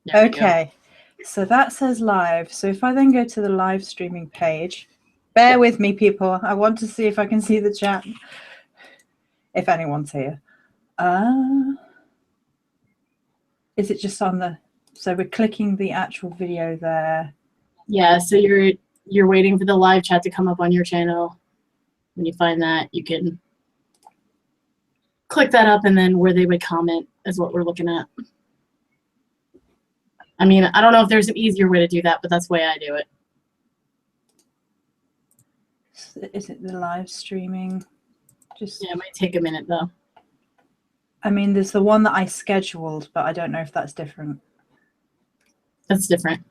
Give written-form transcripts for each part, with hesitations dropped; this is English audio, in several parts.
There okay, so that says live. So if I then go to the live streaming page, bear with me, people. I want to see if I can see the chat. If anyone's here. Is it just on the... So we're clicking the actual video there. Yeah, so you're waiting for the live chat to come up on your channel. When you find that, you can click that up, and then where they would comment is what we're looking at. I mean, I don't know if there's an easier way to do that, but that's the way I do it. Is it the live streaming? Just... Yeah, it might take a minute, though. I mean, there's the one that I scheduled, but I don't know if that's different. That's different.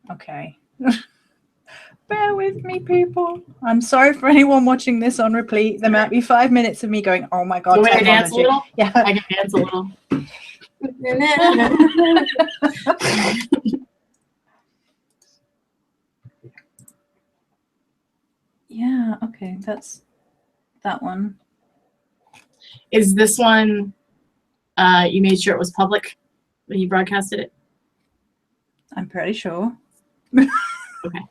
Okay. Bear with me, people. I'm sorry for anyone watching this on repeat. There might be 5 minutes of me going, oh my God, technology. Dance a little? Yeah. I can dance a little. Yeah, okay, that's that one. Is this one, you made sure it was public when you broadcasted it? I'm pretty sure. Okay.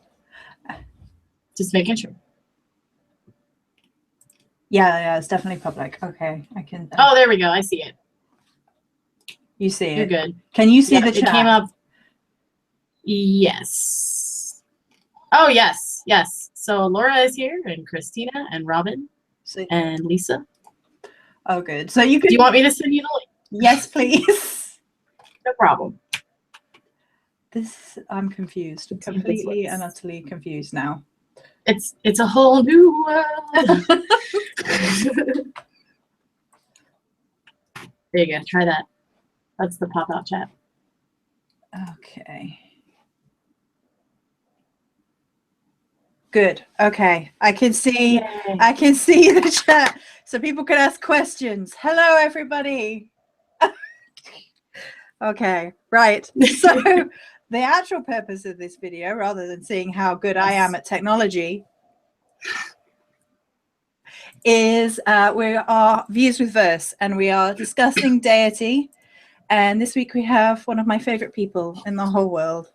Just making sure. Yeah, it's definitely public. Okay, I can... Oh, there we go. I see it. You see it? You're good. Can you see the chat? It came up. Yes. Oh, yes. Yes. So Laura is here, and Christina, and Robin, and Lisa. Oh, good. So you could... Do you want me to send you the link? Yes, please. No problem. I'm confused. Completely and utterly confused now. It's a whole new world. There you go. Try that. That's the pop-out chat. Okay. Good. Okay. I can see. Yay. I can see the chat, so people can ask questions. Hello, everybody. Okay. Right. So the actual purpose of this video, rather than seeing how good I am at technology, is we are Views with Verse, and we are discussing deity. And this week we have one of my favorite people in the whole world,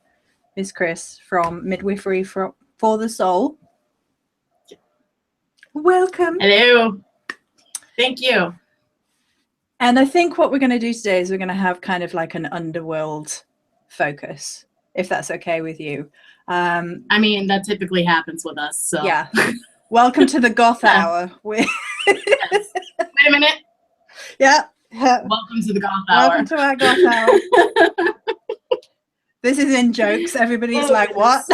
Miss Cris from Midwifery for the Soul. Welcome. Hello. Thank you. And I think what we're going to do today is we're going to have kind of like an underworld focus, if that's okay with you. I mean, that typically happens with us. So yeah. Welcome to the goth hour. Yes. Wait a minute. Yeah. Welcome to the goth hour. Welcome to our goth hour. This is in jokes. Everybody's like, what?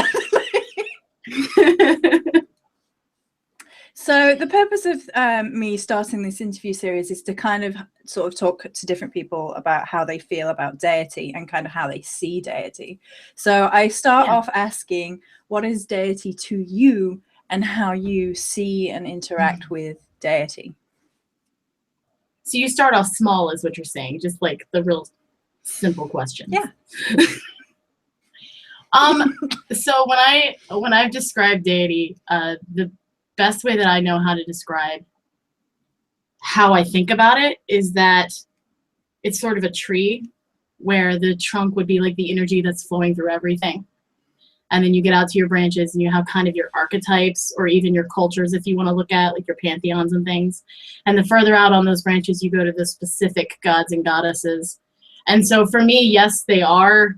So the purpose of me starting this interview series is to kind of sort of talk to different people about how they feel about deity and kind of how they see deity. So I start off asking, what is deity to you, and how you see and interact with deity? So you start off small is what you're saying, just like the real simple questions. Yeah. So when I've described deity, the best way that I know how to describe how I think about it is that it's sort of a tree where the trunk would be like the energy that's flowing through everything. And then you get out to your branches and you have kind of your archetypes, or even your cultures if you want to look at like your pantheons and things. And the further out on those branches you go to the specific gods and goddesses. And so for me, yes, they are,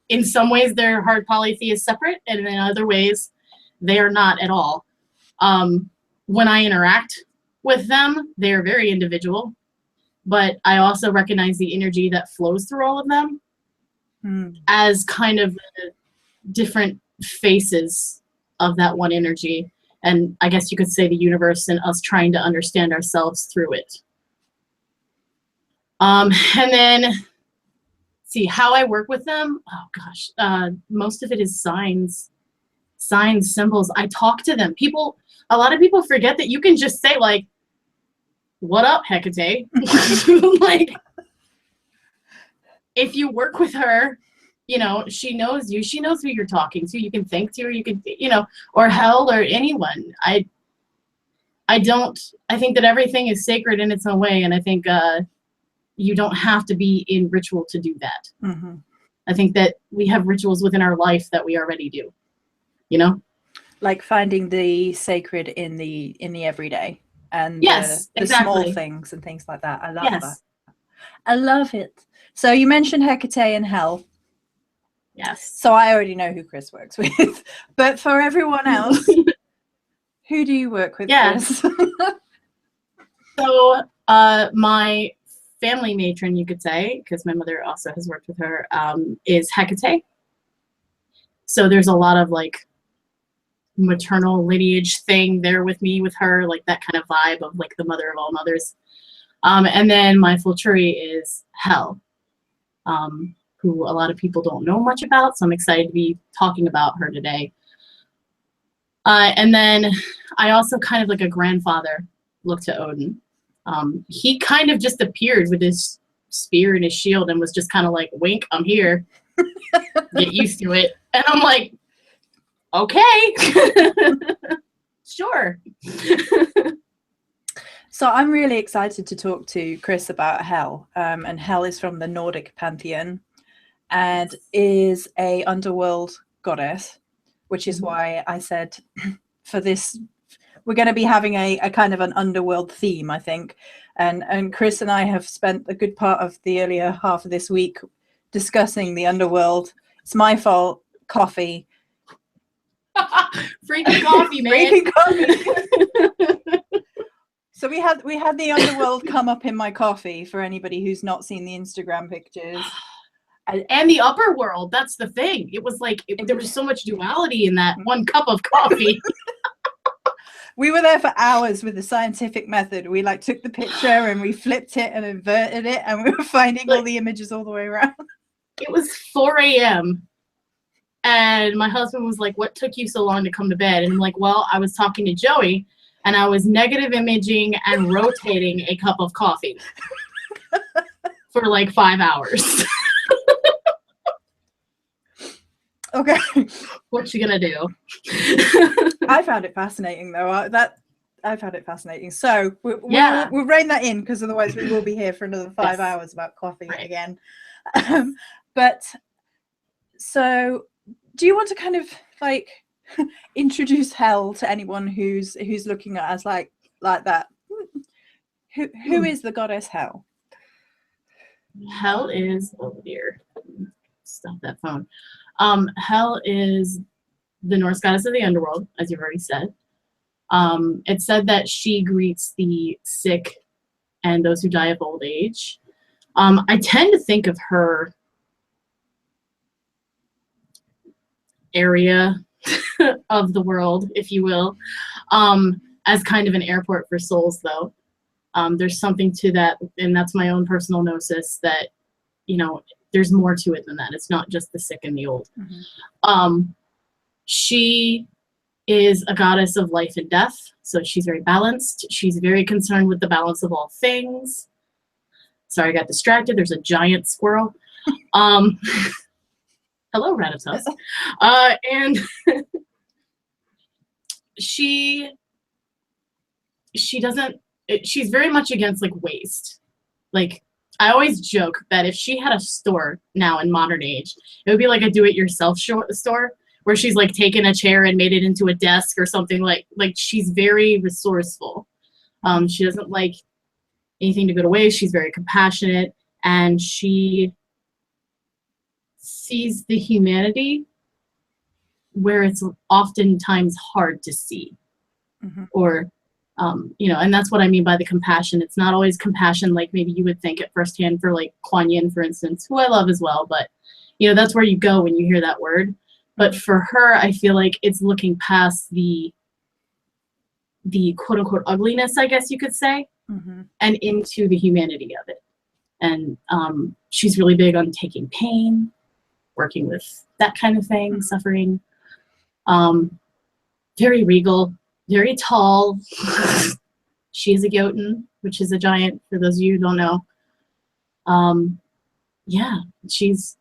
in some ways they're hard polytheist separate, and in other ways they are not at all. When I interact with them, they are very individual, but I also recognize the energy that flows through all of them as kind of different faces of that one energy. And I guess you could say the universe and us trying to understand ourselves through it. And then, see, how I work with them, oh gosh, most of it is signs, symbols. I talk to them. A lot of people forget that you can just say like, what up, Hecate? Like, if you work with her, you know, she knows you. She knows who you're talking to. You can think to her. You can, you know, or hell, or anyone. I think that everything is sacred in its own way, and I think you don't have to be in ritual to do that. Mm-hmm. I think that we have rituals within our life that we already do, you know? Like finding the sacred in the everyday and Yes, the exactly. small things and things like that. I love that. I love it. So you mentioned Hecate and Hell. Yes. So I already know who Cris works with, but for everyone else, who do you work with, Cris? So my family matron, you could say, because my mother also has worked with her, is Hecate. So there's a lot of like maternal lineage thing there with me with her, like that kind of vibe of like the mother of all mothers. And then my Fulturi is Hell, who a lot of people don't know much about, so I'm excited to be talking about her today. And then I also kind of like a grandfather look to Odin. He kind of just appeared with his spear and his shield and was just kind of like, wink, I'm here. Get used to it. And I'm like, okay. Sure. So I'm really excited to talk to Cris about Hel. And Hel is from the Nordic pantheon and is a underworld goddess, which is why I said for this, we're going to be having a kind of an underworld theme, I think. And Cris and I have spent a good part of the earlier half of this week discussing the underworld. It's my fault. Coffee. Freaking coffee, man. Freaking coffee. So we had the underworld come up in my coffee for anybody who's not seen the Instagram pictures. And the upper world, that's the thing. It was like, there was so much duality in that one cup of coffee. We were there for hours with the scientific method. We like took the picture and we flipped it and inverted it, and we were finding all the images all the way around. It was 4 a.m. and my husband was like, what took you so long to come to bed? And I'm like, well, I was talking to Joey and I was negative imaging and rotating a cup of coffee for like 5 hours. Okay. What you gonna do? I found it fascinating though. I found it fascinating. So we'll rein that in, because otherwise we will be here for another 5 hours about coffee again. But so do you want to kind of like introduce Hel to anyone who's looking at us like that? Who is the goddess Hel? Hel is, oh dear, stop that phone. Hel is the Norse goddess of the underworld, as you've already said. It's said that she greets the sick and those who die of old age. I tend to think of her area of the world, if you will, as kind of an airport for souls, though. There's something to that, and that's my own personal gnosis, that, you know, there's more to it than that. It's not just the sick and the old. Mm-hmm. She is a goddess of life and death, so she's very balanced. She's very concerned with the balance of all things. Sorry, I got distracted. There's a giant squirrel. Hello, Ratatus. And she's very much against like waste. Like, I always joke that if she had a store now in modern age, it would be like a do-it-yourself store where she's like taken a chair and made it into a desk or something. Like she's very resourceful. She doesn't like anything to go to waste. She's very compassionate, and she sees the humanity where it's oftentimes hard to see. Mm-hmm. Or you know, and that's what I mean by the compassion. It's not always compassion like maybe you would think at first hand for like Kuan Yin, for instance, who I love as well. But, you know, that's where you go when you hear that word. But for her, I feel like it's looking past the quote unquote ugliness, I guess you could say, mm-hmm. and into the humanity of it. And she's really big on taking pain, working with that kind of thing, mm-hmm. suffering. Very regal. Very tall. She is a Jotun, which is a giant, for those of you who don't know. Yeah, she's,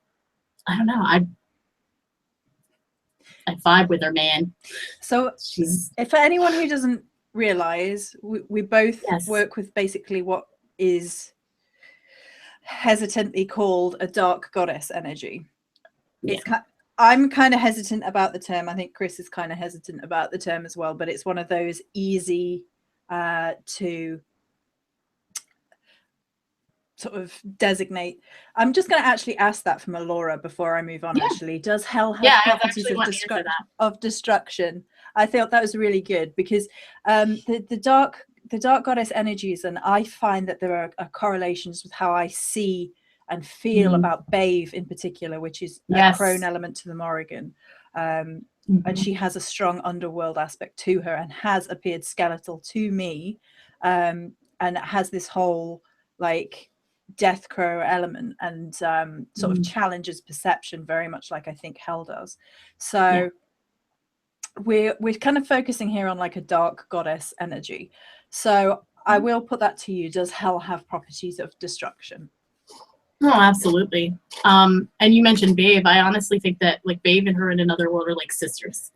I don't know, I vibe with her, man. So she's, for anyone who doesn't realize we both Yes. work with basically what is hesitantly called a dark goddess energy. Yeah. It's I'm kind of hesitant about the term. I think Cris is kind of hesitant about the term as well, but it's one of those easy to sort of designate. I'm just going to actually ask that from Alora before I move on. Yeah. Actually, does hell have properties of destruction? I thought that was really good, because the dark goddess energies, and I find that there are correlations with how I see and feel about Babe in particular, which is a crone element to the Morrigan. And she has a strong underworld aspect to her and has appeared skeletal to me, and has this whole like death crow element, and sort of challenges perception very much like I think hell does. So we're kind of focusing here on like a dark goddess energy. So I will put that to you. Does hell have properties of destruction? Oh, absolutely. And you mentioned Babe. I honestly think that like Babe and her in another world are like sisters.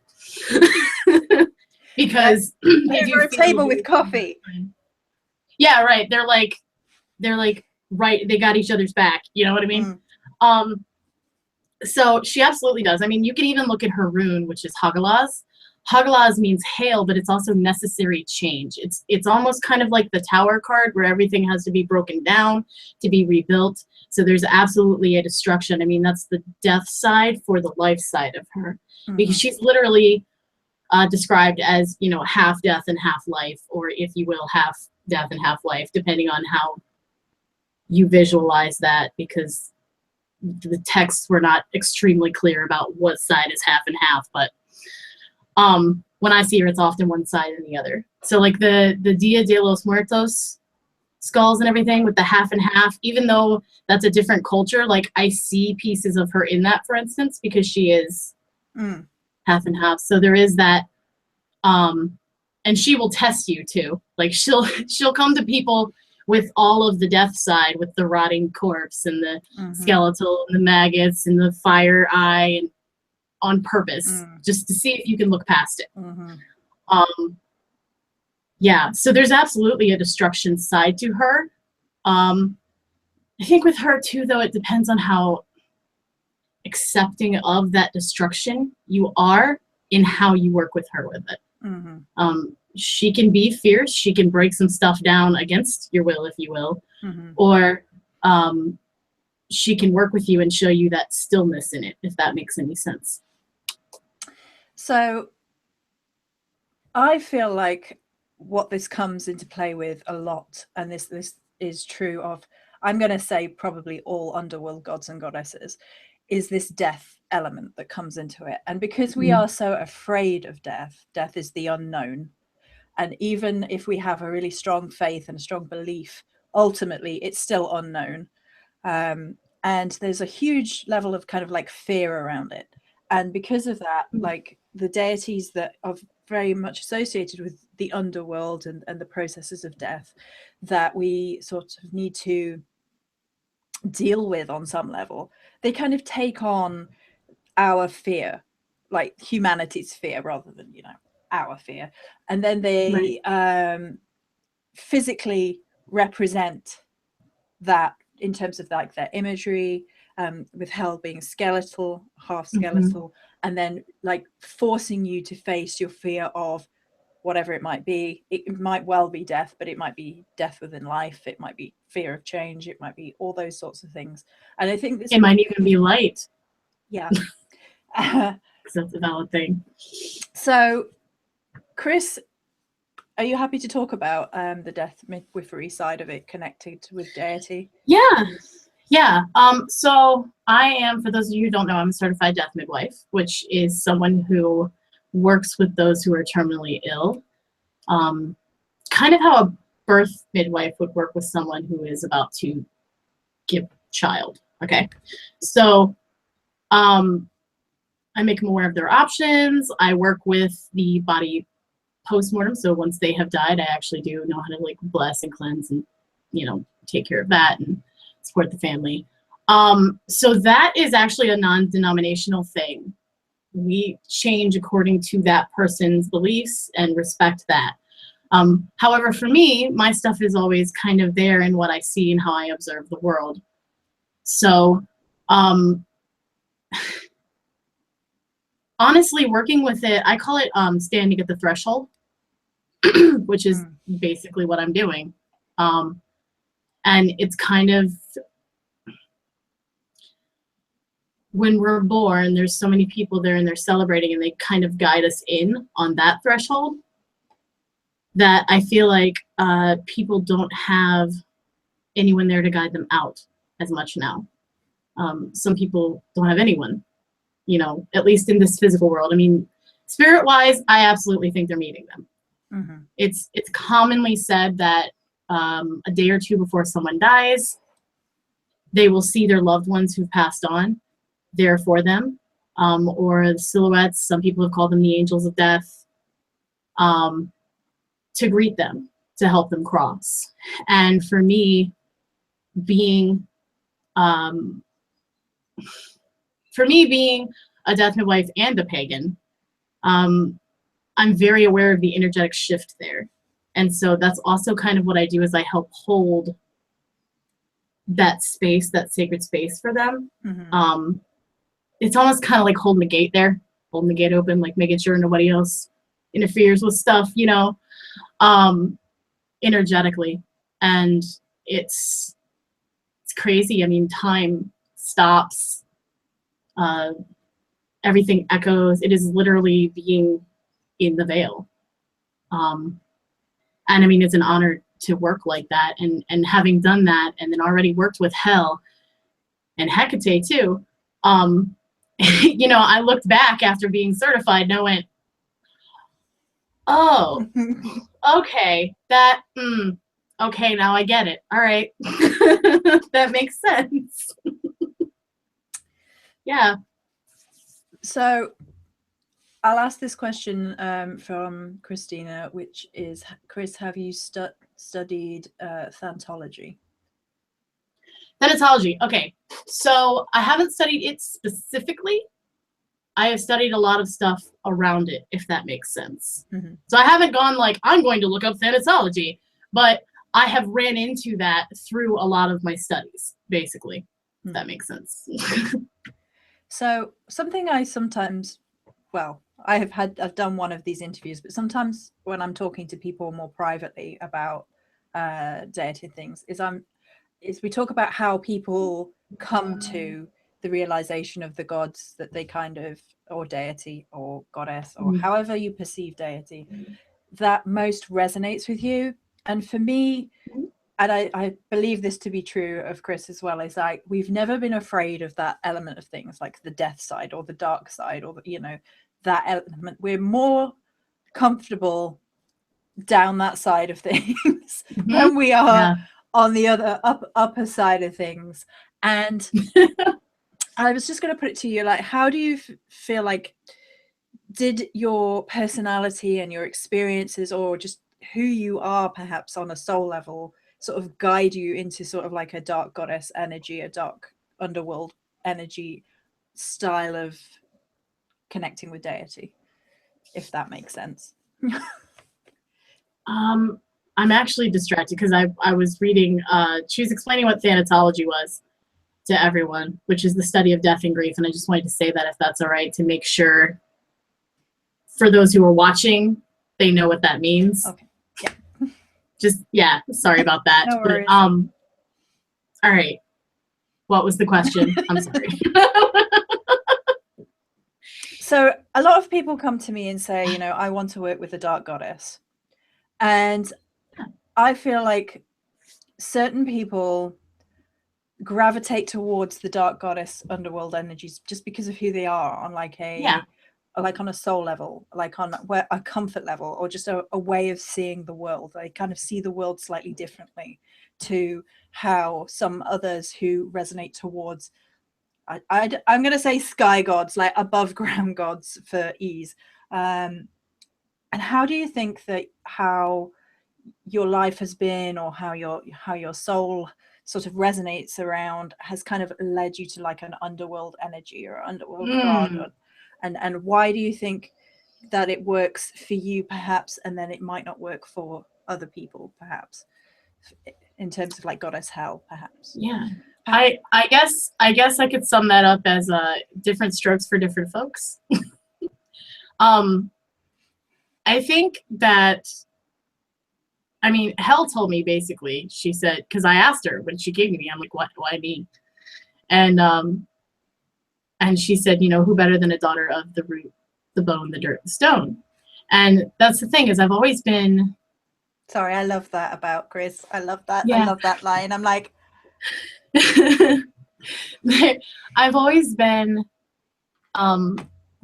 Because they do a table with coffee. Yeah, right. They're like right, they got each other's back. You know what I mean? So she absolutely does. I mean, you can even look at her rune, which is Hagalaz. Hagalaz means hail, but it's also necessary change. It's almost kind of like the Tower card, where everything has to be broken down to be rebuilt. So there's absolutely a destruction. I mean, that's the death side for the life side of her, because she's literally described as, you know, half death and half life, or if you will, half death and half life, depending on how you visualize that, because the texts were not extremely clear about what side is half and half. But when I see her, it's often one side and the other. So like the Dia de los Muertos skulls and everything with the half and half, even though that's a different culture, like I see pieces of her in that, for instance, because she is half and half. So there is that, and she will test you too. Like she'll come to people with all of the death side, with the rotting corpse and the skeletal and the maggots and the fire eye, and on purpose, just to see if you can look past it. Yeah, so there's absolutely a destruction side to her. I think with her too, though, it depends on how accepting of that destruction you are in how you work with her with it. She can be fierce. She can break some stuff down against your will, if you will, or she can work with you and show you that stillness in it, if that makes any sense. So I feel like what this comes into play with a lot, and this is true of, I'm going to say probably all underworld gods and goddesses, is this death element that comes into it. And because we are so afraid of death, death is the unknown. And even if we have a really strong faith and a strong belief, ultimately it's still unknown. And there's a huge level of kind of like fear around it. And because of that, like the deities that are very much associated with the underworld and the processes of death that we sort of need to deal with on some level, they kind of take on our fear, like humanity's fear, rather than, you know, our fear. And then they physically represent that in terms of like their imagery, with hell being skeletal, half skeletal, and then like forcing you to face your fear of whatever it might be. It might well be death, but it might be death within life. It might be fear of change. It might be all those sorts of things. And I think this might even be light. Yeah. That's a valid thing. So, Cris, are you happy to talk about the death midwifery side of it connected with deity? Yeah. So I am, for those of you who don't know, I'm a certified death midwife, which is someone who works with those who are terminally ill. Kind of how a birth midwife would work with someone who is about to give child. Okay. So I make them aware of their options. I work with the body post-mortem. So once they have died, I actually do know how to like bless and cleanse and, you know, take care of that and support the family. So that is actually a non-denominational thing. We change according to that person's beliefs and respect that. However, for me, my stuff is always kind of there in what I see and how I observe the world. So, honestly, working with it, I call it standing at the threshold, which is basically what I'm doing. And it's kind of, when we're born, there's so many people there and they're celebrating and they kind of guide us in on that threshold that I feel like people don't have anyone there to guide them out as much now. Some people don't have anyone, you know, at least in this physical world. I mean, spirit-wise, I absolutely think they're meeting them. Mm-hmm. It's commonly said that a day or two before someone dies, they will see their loved ones who've passed on there for them, or the silhouettes. Some people have called them the angels of death, to greet them, to help them cross. And for me, being a death midwife and a pagan, I'm very aware of the energetic shift there. And so that's also kind of what I do, is I help hold that space, that sacred space for them. Mm-hmm. It's almost kind of like holding the gate there, holding the gate open, like making sure nobody else interferes with stuff, you know, energetically. And it's crazy. I mean, time stops, everything echoes. It is literally being in the veil. And I mean, it's an honor to work like that. And having done that, and then already worked with Hell and Hecate too, you know, I looked back after being certified and I went, oh, okay, that, okay, now I get it. All right. That makes sense. Yeah. So I'll ask this question from Christina, which is, Cris, have you studied Thantology? Thanatology. Okay, so I haven't studied it specifically. I have studied a lot of stuff around it, if that makes sense. Mm-hmm. So I haven't gone like, I'm going to look up thanatology, but I have ran into that through a lot of my studies, basically, if that makes sense. So something I sometimes, well, I've done one of these interviews, but sometimes when I'm talking to people more privately about deity things, is we talk about how people come to the realization of the gods that they kind of, or deity or goddess, or however you perceive deity, that most resonates with you. And for me, and I believe this to be true of Cris as well, is like, we've never been afraid of that element of things, like the death side or the dark side, or the, you know, that element. We're more comfortable down that side of things than we are on the other upper side of things. And I was just going to put it to you, like, how do you feel like, did your personality and your experiences, or just who you are perhaps on a soul level, sort of guide you into sort of like a dark goddess energy, a dark underworld energy style of connecting with deity, if that makes sense? I'm actually distracted because I was reading, she was explaining what thanatology was to everyone, which is the study of death and grief. And I just wanted to say that, if that's all right, to make sure for those who are watching, they know what that means. Okay. Yeah. Just, yeah, sorry about that. No worries. But, all right. What was the question? I'm sorry. So a lot of people come to me and say, you know, I want to work with a dark goddess. And I feel like certain people gravitate towards the dark goddess underworld energies just because of who they are, on like a like on a soul level, like on a comfort level, or just a way of seeing the world. They kind of see the world slightly differently to how some others who resonate towards, I'm going to say sky gods, like above ground gods for ease. And how do you think that how your life has been, or how your soul sort of resonates around, has kind of led you to like an underworld energy or underworld god, and why do you think that it works for you perhaps, and then it might not work for other people perhaps, in terms of like goddess hell perhaps. Yeah. I guess I could sum that up as different strokes for different folks. I think that, I mean, Hell told me basically, she said, because I asked her when she gave me, I'm like, what do I mean? And she said, you know, who better than a daughter of the root, the bone, the dirt, the stone? And that's the thing, is I've always been. Sorry, I love that about Cris. I love that. Yeah. I love that line. I'm like, I've always been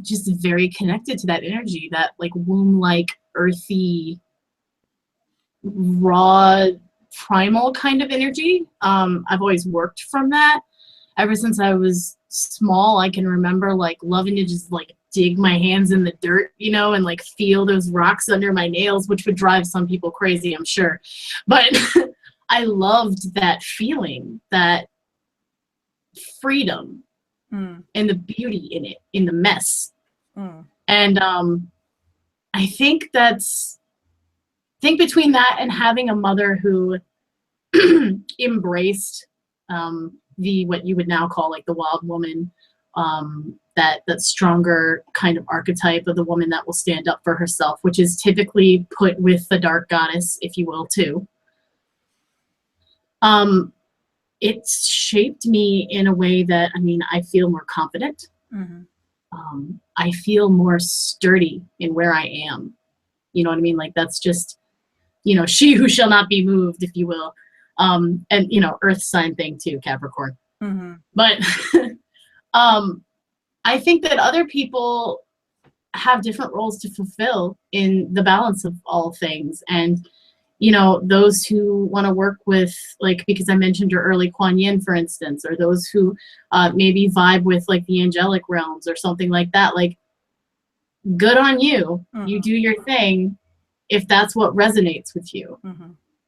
just very connected to that energy, that like womb-like, earthy, raw, primal kind of energy. I've always worked from that. Ever since I was small, I can remember like loving to just like dig my hands in the dirt, you know, and like feel those rocks under my nails, which would drive some people crazy, I'm sure. But I loved that feeling, that freedom and the beauty in it, in the mess. And I think between that and having a mother who embraced the, what you would now call like the wild woman, that stronger kind of archetype of the woman that will stand up for herself, which is typically put with the dark goddess, if you will, too. It's shaped me in a way that, I mean, I feel more confident. I feel more sturdy in where I am. You know what I mean? Like, that's just, you know, she who shall not be moved, if you will. And, you know, earth sign thing too, Capricorn. But I think that other people have different roles to fulfill in the balance of all things. And, you know, those who want to work with, like, because I mentioned your early Kuan Yin, for instance, or those who maybe vibe with like the angelic realms or something like that, like, good on you. You do your thing if that's what resonates with you.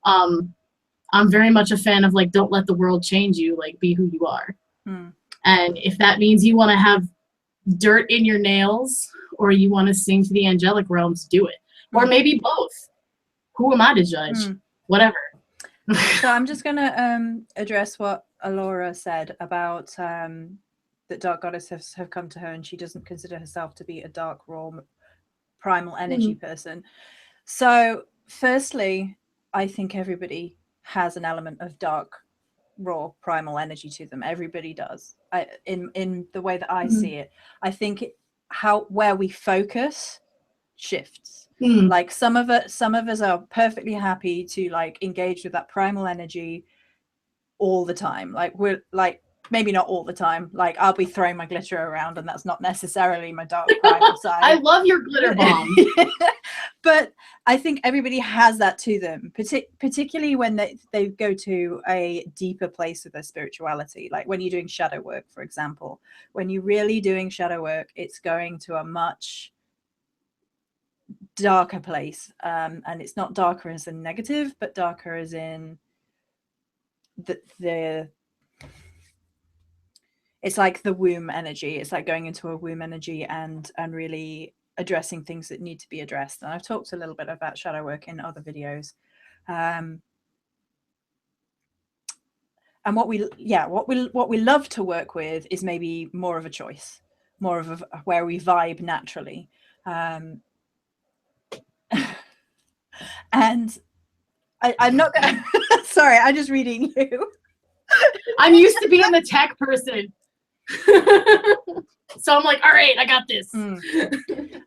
I'm very much a fan of like, don't let the world change you, like, be who you are. And if that means you want to have dirt in your nails, or you want to sing to the angelic realms, do it. Or maybe both. Who am I to judge? Whatever. So I'm just going to address what Alora said about that dark goddesses have come to her and she doesn't consider herself to be a dark, raw, primal energy person. So firstly, I think everybody has an element of dark, raw, primal energy to them. Everybody does. In the way that I see it, I think where we focus shifts. Like some of us are perfectly happy to like engage with that primal energy all the time. Like, we're like, maybe not all the time. Like, I'll be throwing my glitter around and that's not necessarily my dark primal side. I love your glitter bomb. But I think everybody has that to them, particularly when they go to a deeper place with their spirituality. Like when you're doing shadow work, for example. When you're really doing shadow work, it's going to a much darker place. And it's not darker as in negative, but darker as in the it's like the womb energy. It's like going into a womb energy and really addressing things that need to be addressed. And I've talked a little bit about shadow work in other videos. And what we love to work with is maybe more of a choice, more of where we vibe naturally. And I'm not gonna sorry, I'm just reading you. I'm used to being the tech person. So I'm like, all right, I got this. And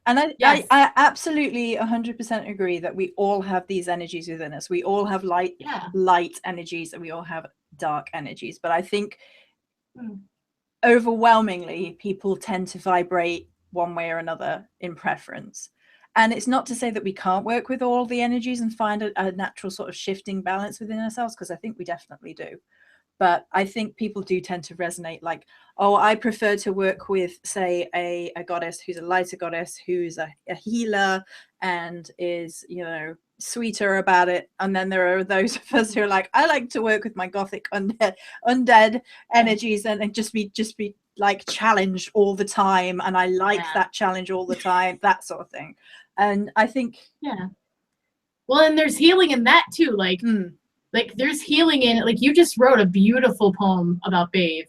I absolutely 100% agree that we all have these energies within us. We all have light energies and we all have dark energies. But I think overwhelmingly people tend to vibrate one way or another in preference. And it's not to say that we can't work with all the energies and find a natural sort of shifting balance within ourselves, because I think we definitely do. But I think people do tend to resonate like, oh, I prefer to work with, say, a goddess who's a lighter goddess, who's a healer and is, you know, sweeter about it. And then there are those of us who are like, I like to work with my gothic undead energies and just be like challenge all the time, and I like that challenge all the time, that sort of thing. And I think well, and there's healing in that too, like there's healing in, like, you just wrote a beautiful poem about Babe,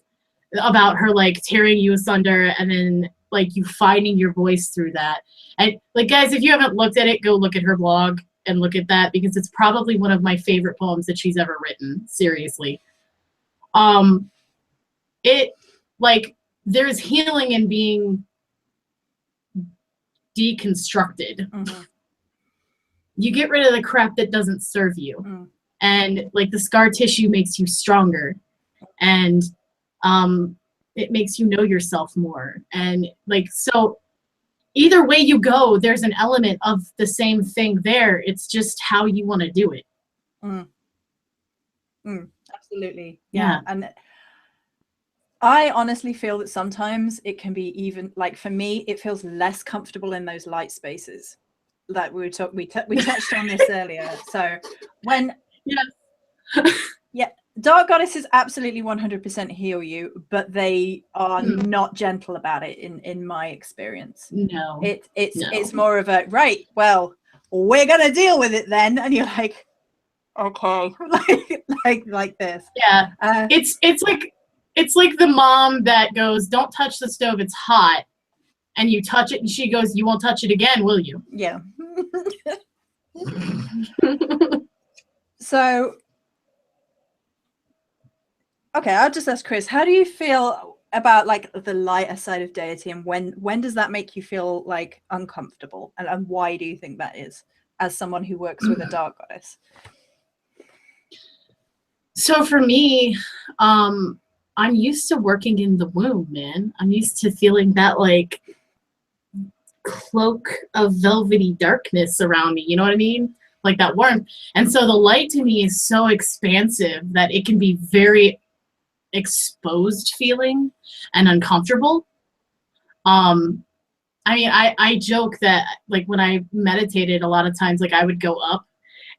about her like tearing you asunder, and then like you finding your voice through that. And like, guys, if you haven't looked at it, go look at her blog and look at that, because it's probably one of my favorite poems that she's ever written, seriously. It, like, there's healing in being deconstructed. You get rid of the crap that doesn't serve you. And like the scar tissue makes you stronger, and it makes you know yourself more. And like, so either way you go, there's an element of the same thing there. It's just how you want to do it. Absolutely. Yeah. And I honestly feel that sometimes it can be, even like for me, it feels less comfortable in those light spaces. Like we touched on this earlier. So when Dark Goddesses absolutely 100% heal you, but they are not gentle about it in my experience. No. It's more of a, right, well, we're gonna deal with it then, and you're like, okay, like this. Yeah. It's like the mom that goes, don't touch the stove, it's hot. And you touch it and she goes, you won't touch it again, will you? Yeah. So, okay, I'll just ask Cris, how do you feel about like the lighter side of Deity, and when does that make you feel like uncomfortable, and why do you think that is, as someone who works with a Dark Goddess? So for me, I'm used to working in the womb, man. I'm used to feeling that like cloak of velvety darkness around me, you know what I mean? Like that warmth. And so the light to me is so expansive that it can be very exposed feeling and uncomfortable. I mean, I joke that like when I meditated, a lot of times like I would go up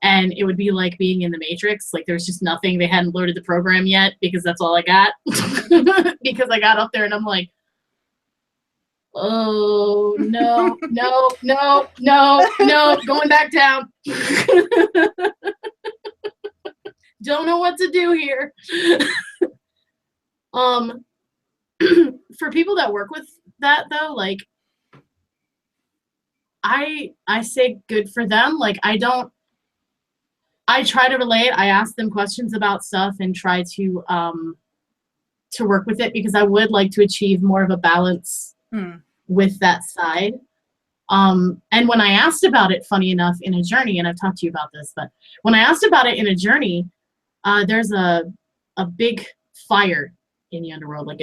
and it would be like being in the Matrix. Like there's just nothing, they hadn't loaded the program yet, because that's all I got. Because I got up there and I'm like, oh no, going back down. Don't know what to do here. For people that work with that though, like I say good for them. Like I try to relate. I ask them questions about stuff and try to work with it, because I would like to achieve more of a balance with that side. And when I asked about it, funny enough, in a journey, and I've talked to you about this, but when I asked about it in a journey, there's a big fire in the underworld, like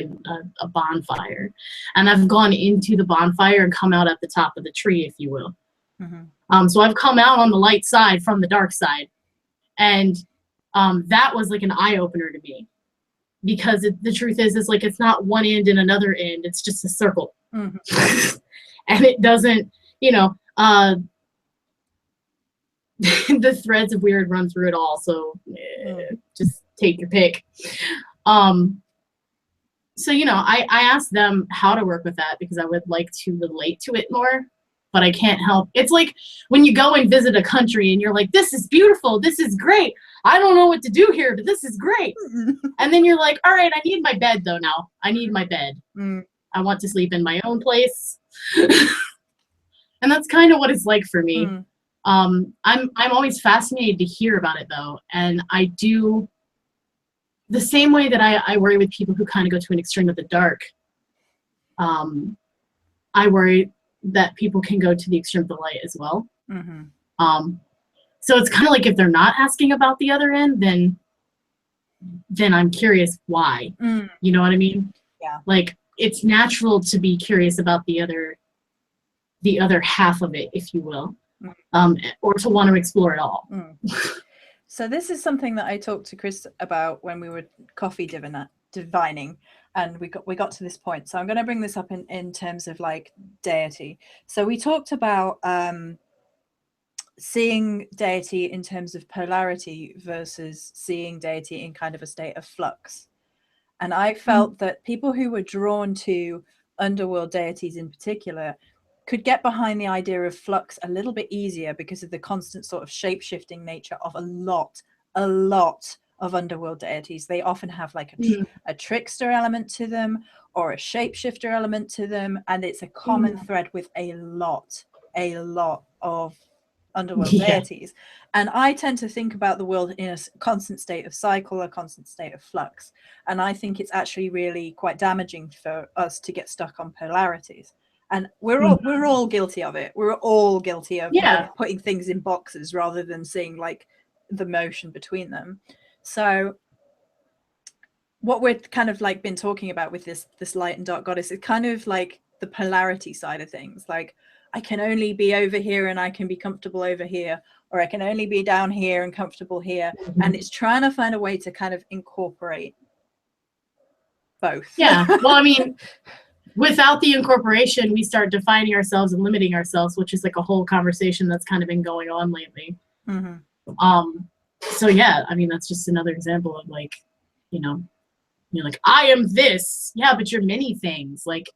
a bonfire. And I've gone into the bonfire and come out at the top of the tree, if you will. So I've come out on the light side from the dark side. And that was like an eye-opener to me, because the truth is like it's not one end and another end, it's just a circle. And it doesn't, you know, the threads of weird run through it all, so just take your pick. So, you know, I asked them how to work with that, because I would like to relate to it more, but I can't help. It's like when you go and visit a country and you're like, this is beautiful, this is great, I don't know what to do here, but this is great. And then you're like, all right, I need my bed though now. I need my bed. I want to sleep in my own place. And that's kind of what it's like for me. I'm always fascinated to hear about it though. And I do the same way that I worry with people who kind of go to an extreme of the dark. I worry that people can go to the extreme of the light as well. So it's kind of like if they're not asking about the other end, then I'm curious why. You know what I mean? Yeah. Like it's natural to be curious about the other half of it, if you will, or to want to explore it all. So this is something that I talked to Cris about when we were coffee divining, and we got to this point. So I'm going to bring this up in terms of like Deity. So we talked about seeing Deity in terms of polarity versus seeing Deity in kind of a state of flux. And I felt that people who were drawn to underworld deities in particular could get behind the idea of flux a little bit easier because of the constant sort of shape-shifting nature of a lot of underworld deities. They often have like a trickster element to them or a shapeshifter element to them, and it's a common thread with a lot of underworld deities. And I tend to think about the world in a constant state of cycle, a constant state of flux, and I think it's actually really quite damaging for us to get stuck on polarities. And we're all guilty of it. We're all guilty of putting things in boxes rather than seeing like the motion between them. So what we're kind of like been talking about with this light and dark goddess is kind of like the polarity side of things. Like, I can only be over here and I can be comfortable over here, or I can only be down here and comfortable here. And it's trying to find a way to kind of incorporate both. Yeah. Well, I mean, without the incorporation, we start defining ourselves and limiting ourselves, which is like a whole conversation that's kind of been going on lately. So yeah, I mean, that's just another example of like, you know, you're like, I am this. Yeah, but you're many things. Like,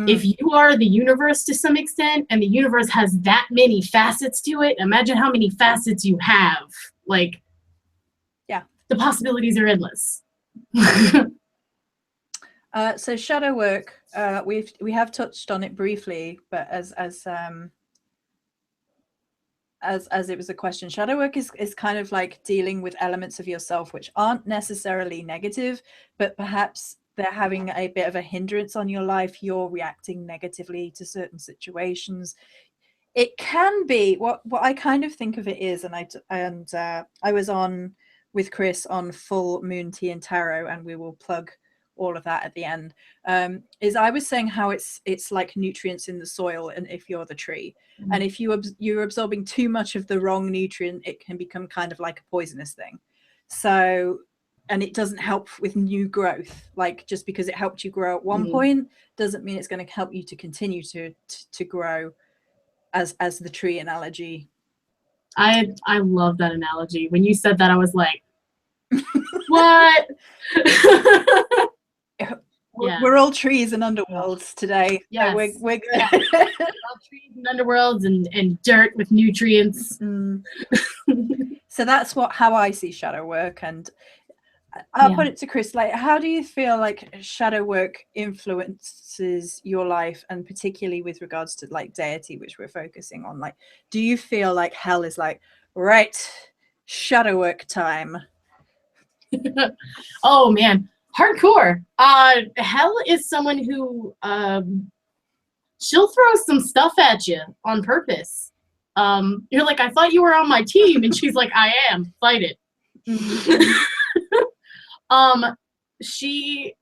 if you are the universe to some extent, and the universe has that many facets to it, imagine how many facets you have. Like, yeah, the possibilities are endless. So shadow work, we have touched on it briefly, but as it was a question, shadow work is kind of like dealing with elements of yourself which aren't necessarily negative, but perhaps they're having a bit of a hindrance on your life. You're reacting negatively to certain situations. It can be what I kind of think of it is, and I was on with Cris on full moon tea and tarot, and we will plug all of that at the end. Is I was saying how it's like nutrients in the soil, and if you're the tree, and if you're absorbing too much of the wrong nutrient, it can become kind of like a poisonous thing. So, and it doesn't help with new growth. Like, just because it helped you grow at one point doesn't mean it's going to help you to continue to grow as the tree analogy. I love that analogy. When you said that, I was like, what? We're all trees and underworlds today. Yes. So we're good. Yeah. All trees and underworlds and dirt with nutrients. So that's how I see shadow work. And I'll put it to Cris, like, how do you feel like shadow work influences your life, and particularly with regards to like deity, which we're focusing on? Like, do you feel like hell is like, right, shadow work time? Oh man, hardcore. Hell is someone who she'll throw some stuff at you on purpose. You're like, I thought you were on my team, and she's like, I am. Fight it. She's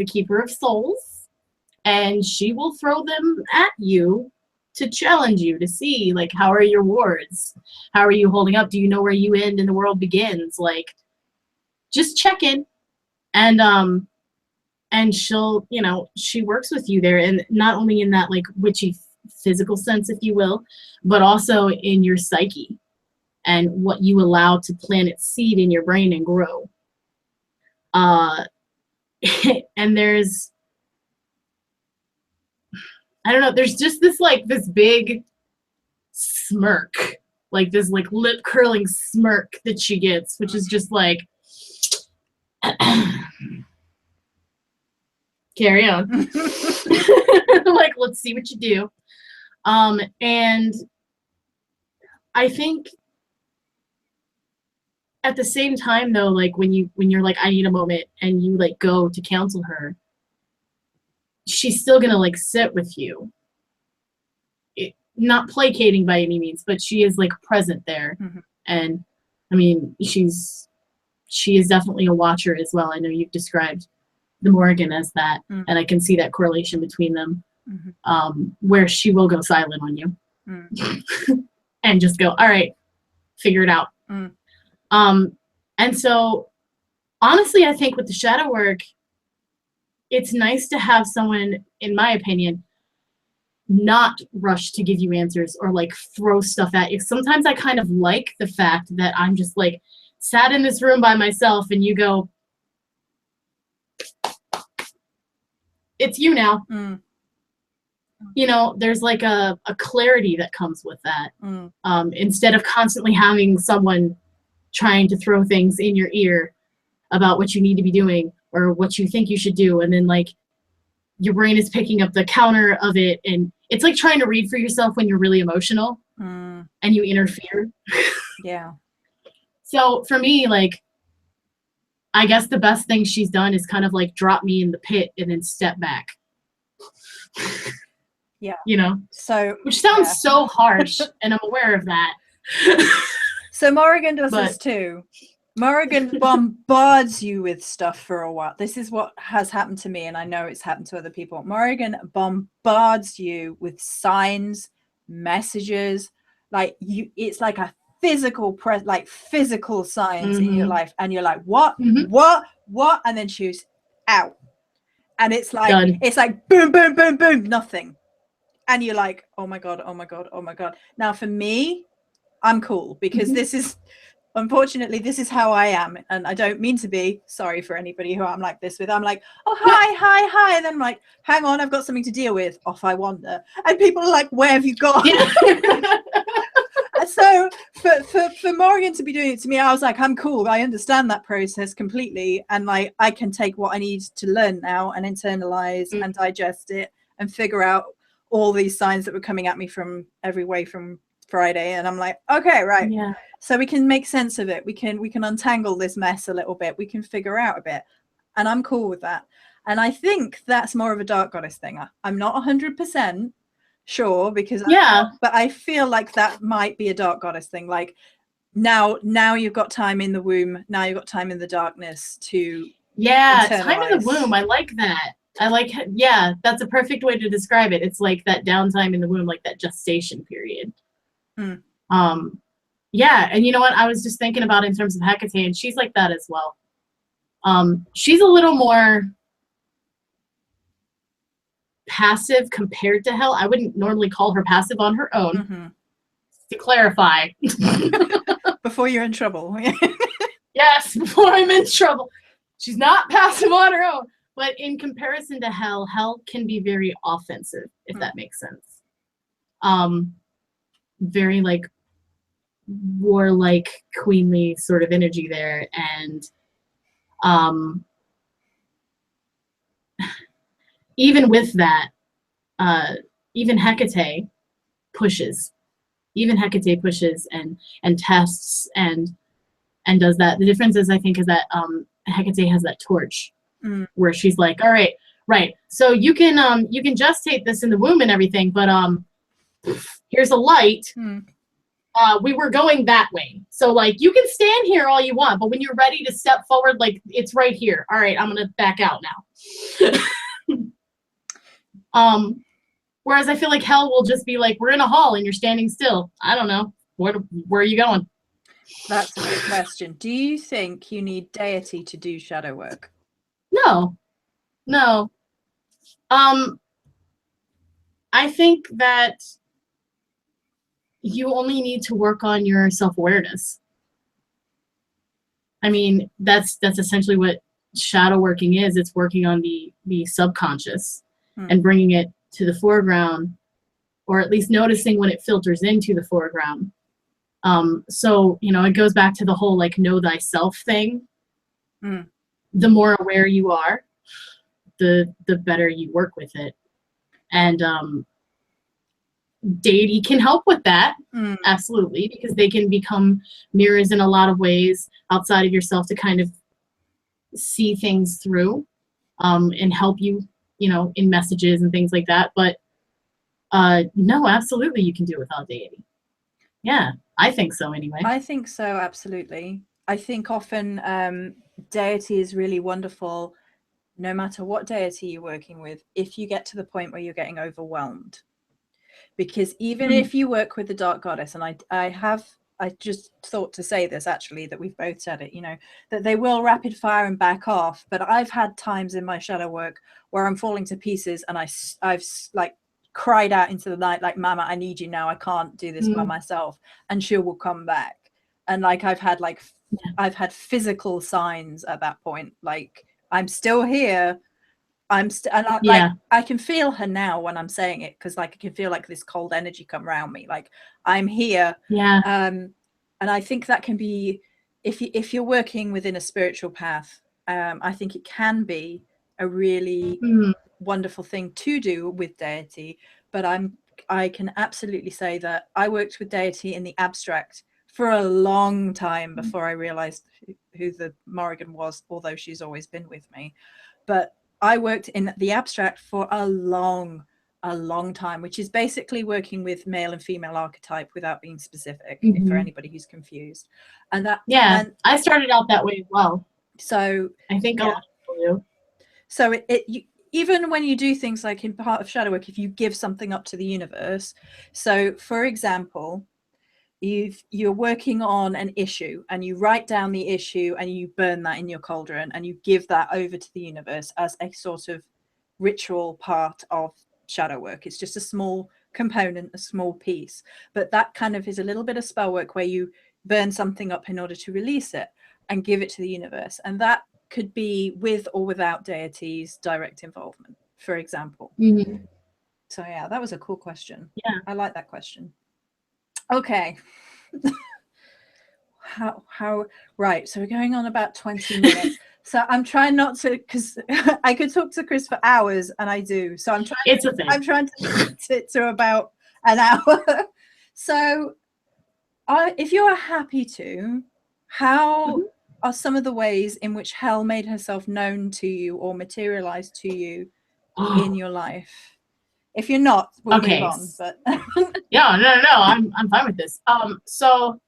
a keeper of souls, and she will throw them at you to challenge you, to see like, how are your wards? How are you holding up? Do you know where you end and the world begins? Like, just check in. And she'll, you know, she works with you there, and not only in that like witchy physical sense, if you will, but also in your psyche and what you allow to plant its seed in your brain and grow. And there's, I don't know, there's just this like this big smirk, like this like lip curling smirk that she gets, which is just like, carry on. Like, let's see what you do. And I think at the same time though, like when you're like, I need a moment, and you like go to counsel her, she's still gonna like sit with you. Not placating by any means, but she is like present there. And I mean, she is definitely a watcher as well. I know you've described the Morrigan as that, and I can see that correlation between them, where she will go silent on you and just go, all right, figure it out. And so honestly, I think with the shadow work, it's nice to have someone, in my opinion, not rush to give you answers or like throw stuff at you. Sometimes I kind of like the fact that I'm just like sat in this room by myself, and you go, it's you now. Mm. You know, there's like a clarity that comes with that. Mm. Instead of constantly having someone trying to throw things in your ear about what you need to be doing or what you think you should do, and then like your brain is picking up the counter of it, and it's like trying to read for yourself when you're really emotional and you interfere. Yeah. So for me, like, I guess the best thing she's done is kind of like drop me in the pit and then step back. Yeah. You know? So which sounds so harsh, and I'm aware of that. So Morrigan does this too. Morrigan bombards you with stuff for a while. This is what has happened to me, and I know it's happened to other people. Morrigan bombards you with signs, messages, like you. It's like a physical physical signs in your life, and you're like, what, and then choose out, and it's like Done. It's like boom, boom, boom, boom, nothing, and you're like, oh my god, oh my god, oh my god. Now for me, I'm cool because this is. Unfortunately, this is how I am, and I don't mean to be. Sorry for anybody who I'm like this with. I'm like, oh, hi, and then I'm like, hang on, I've got something to deal with. Off I wander, and people are like, where have you gone? Yeah. So for Morrigan to be doing it to me, I was like, I'm cool. I understand that process completely, and like I can take what I need to learn now and internalize and digest it and figure out all these signs that were coming at me from every way from Friday, and I'm like, okay, right. Yeah. So we can make sense of it. We can untangle this mess a little bit. We can figure out a bit, and I'm cool with that. And I think that's more of a dark goddess thing. I'm not 100% sure because but I feel like that might be a dark goddess thing. Like now you've got time in the womb. Now you've got time in the darkness to time in the womb. I like that. That's a perfect way to describe it. It's like that downtime in the womb, like that gestation period. Yeah, and you know what? I was just thinking about in terms of Hecate, and she's like that as well. She's a little more passive compared to Hel. I wouldn't normally call her passive on her own. To clarify. Before you're in trouble. Yes, before I'm in trouble. She's not passive on her own. But in comparison to Hel, Hel can be very offensive, if that makes sense. Very like warlike, queenly sort of energy there, and even with that, even Hecate pushes. Even Hecate pushes and tests and does that. The difference is, I think, is that Hecate has that torch where she's like, all right, right. So you can gestate this in the womb and everything, but here's a light. We were going that way. So like you can stand here all you want, but when you're ready to step forward, like it's right here. All right, I'm gonna back out now. Whereas I feel like Hel will just be like, we're in a hall and you're standing still. I don't know. Where are you going? That's a good question. Do you think you need deity to do shadow work? No. I think that you only need to work on your self-awareness. I mean, that's essentially what shadow working is. It's working on the subconscious and bringing it to the foreground, or at least noticing when it filters into the foreground. So, you know, it goes back to the whole like know thyself thing. The more aware you are, the better you work with it. And Deity can help with that, absolutely, because they can become mirrors in a lot of ways outside of yourself to kind of see things through and help you, you know, in messages and things like that. But no, absolutely, you can do it without Deity. Yeah, I think so anyway. I think so, absolutely. I think often Deity is really wonderful, no matter what deity you're working with, if you get to the point where you're getting overwhelmed. Because even if you work with the dark goddess, and I just thought to say this actually, that we've both said it, you know, that they will rapid fire and back off. But I've had times in my shadow work where I'm falling to pieces and I've like cried out into the night, like, Mama, I need you now. I can't do this by myself. And she will come back. And like, I've had physical signs at that point, like I'm still here. like I can feel her now when I'm saying it, because like I can feel like this cold energy come around me, like I'm here. And I think that can be, if you're working within a spiritual path, I think it can be a really wonderful thing to do with deity. But I can absolutely say that I worked with deity in the abstract for a long time before I realized who the Morrigan was, although she's always been with me. But I worked in the abstract for a long time, which is basically working with male and female archetype without being specific, for anybody who's confused. And that, and I started out that way as well. So I think a lot of people do. So even when you do things like in part of shadow work, if you give something up to the universe, so for example, you're working on an issue and you write down the issue and you burn that in your cauldron and you give that over to the universe as a sort of ritual part of shadow work. It's just a small component, a small piece, but that kind of is a little bit of spell work where you burn something up in order to release it and give it to the universe. And that could be with or without deity's direct involvement, for example. So yeah, that was a cool question. I like that question. Okay. How right, so we're going on about 20 minutes. So I'm trying not to, because I could talk to Cris for hours, and I do. So I'm trying to limit it to about an hour. So if you are happy to, how are some of the ways in which hell made herself known to you or materialized to you in your life? If you're not, we'll move on. But yeah, no, I'm fine with this. So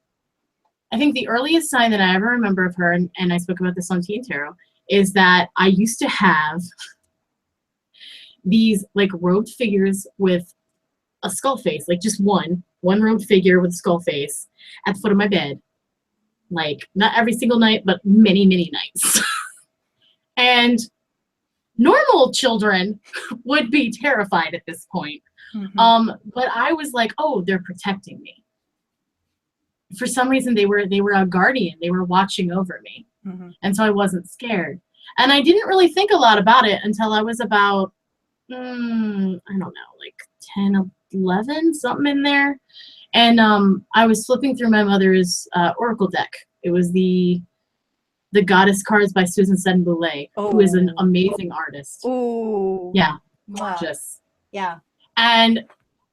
I think the earliest sign that I ever remember of her, and I spoke about this on Teen Tarot, is that I used to have these like robed figures with a skull face, like just one robed figure with a skull face at the foot of my bed. Like not every single night, but many, many nights. And normal children would be terrified at this point. But I was like, oh, they're protecting me. For some reason, they were a guardian. They were watching over me. And so I wasn't scared. And I didn't really think a lot about it until I was about, I don't know, like 10, 11, something in there. And I was flipping through my mother's oracle deck. It was the Goddess cards by Susan Sen-Boulay, who is an amazing artist. Yeah, gorgeous. Yeah. And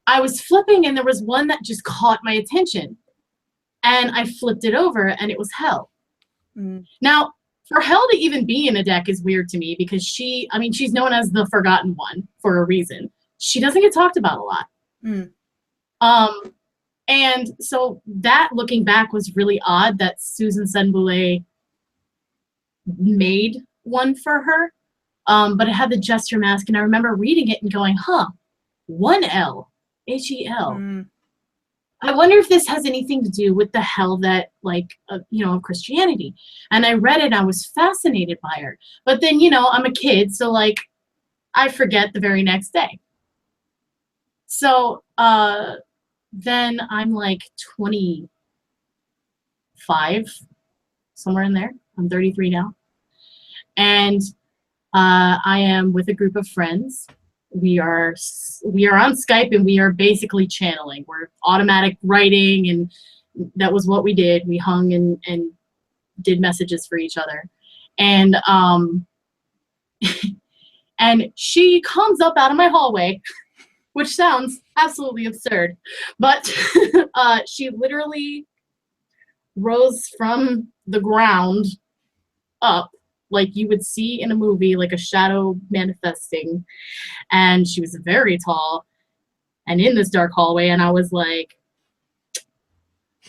I was flipping, and there was one that just caught my attention. And I flipped it over, and it was Hell. Now, for Hell to even be in a deck is weird to me, because she's known as the Forgotten One for a reason. She doesn't get talked about a lot. And so that, looking back, was really odd that Susan Sen-Boulay made one for her. But it had the Jester mask, and I remember reading it and going, one L, Hel. I wonder if this has anything to do with the hell that, like, of Christianity. And I read it, and I was fascinated by her. But then, I'm a kid, so, like, I forget the very next day. So then I'm, like, 25, somewhere in there. I'm 33 now. And I am with a group of friends. We are on Skype, and we are basically channeling. We're automatic writing, and that was what we did. We hung and did messages for each other. And and she comes up out of my hallway, which sounds absolutely absurd, but she literally rose from the ground up, like you would see in a movie, like a shadow manifesting. And she was very tall and in this dark hallway. And I was like,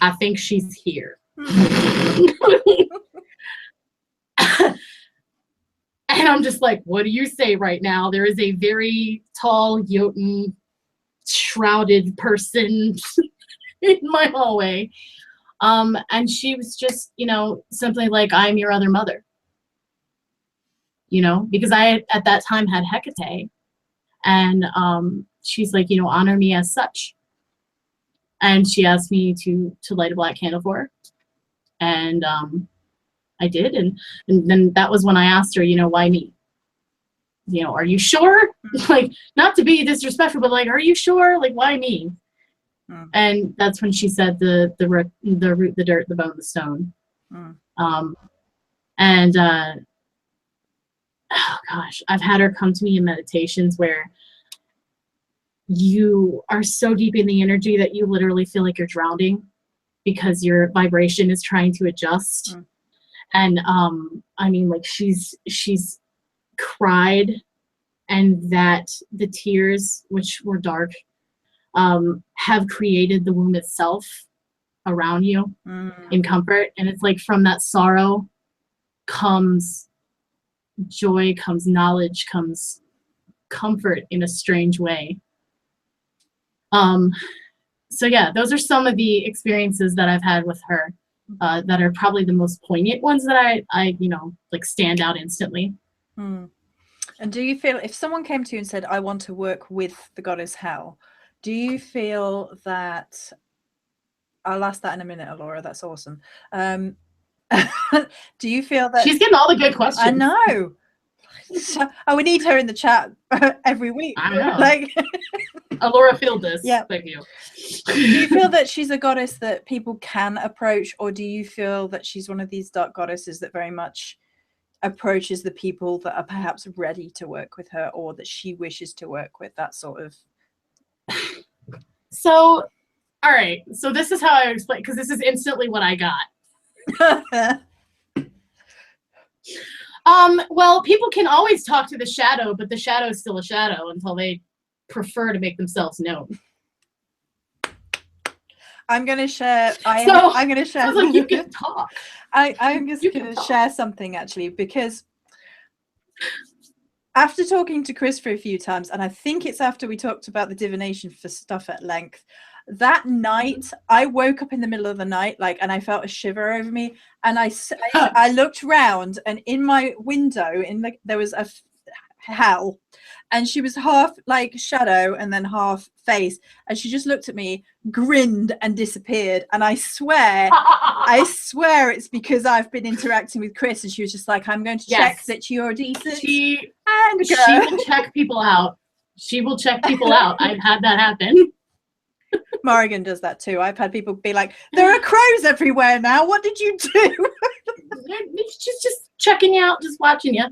I think she's here. And I'm just like, what do you say right now? There is a very tall, Jotun, shrouded person in my hallway. And she was just, simply like, I'm your other mother. Because I, at that time, had Hecate. And she's like, honor me as such. And she asked me to light a black candle for her. And I did. And then that was when I asked her, why me? you know, are you sure? Like, not to be disrespectful, but like, are you sure? Like, why me? And that's when she said the root, the dirt, the bone, the stone. And oh gosh, I've had her come to me in meditations where you are so deep in the energy that you literally feel like you're drowning because your vibration is trying to adjust. And I mean, like, she's cried, and that the tears, which were dark, have created the womb itself around you in comfort. And it's like from that sorrow comes joy, comes knowledge, comes comfort in a strange way. So yeah, those are some of the experiences that I've had with her that are probably the most poignant ones that I you know, like, stand out instantly. And do you feel, if someone came to you and said, I want to work with the goddess Hel, do you feel that, I'll ask that in a minute, Alora, that's awesome. Do you feel that she's getting all the good questions? I know. Oh, we need her in the chat every week. I know. Like, Alora, feel this. Yeah. Thank you. Do you feel that she's a goddess that people can approach, or do you feel that she's one of these dark goddesses that very much approaches the people that are perhaps ready to work with her, or that she wishes to work with, that sort of? So, all right. So this is how I explain, because this is instantly what I got. Well, people can always talk to the shadow, but the shadow is still a shadow until they prefer to make themselves known. I'm going to share. I'm going to share. Sounds like you can talk. I'm just going to share something, actually, because after talking to Cris for a few times, and I think it's after we talked about the divination for stuff at length, that night I woke up in the middle of the night, like, and I felt a shiver over me, and I looked round, and in my window there was a Hel, and she was half like shadow and then half face, and she just looked at me, grinned, and disappeared. And I swear it's because I've been interacting with Cris, and she was just like, I'm going to check that you're decent. She will check people out. She will check people out. I've had that happen. Morrigan does that too. I've had people be like, there are crows everywhere now. What did you do? She's just checking you out, just watching you.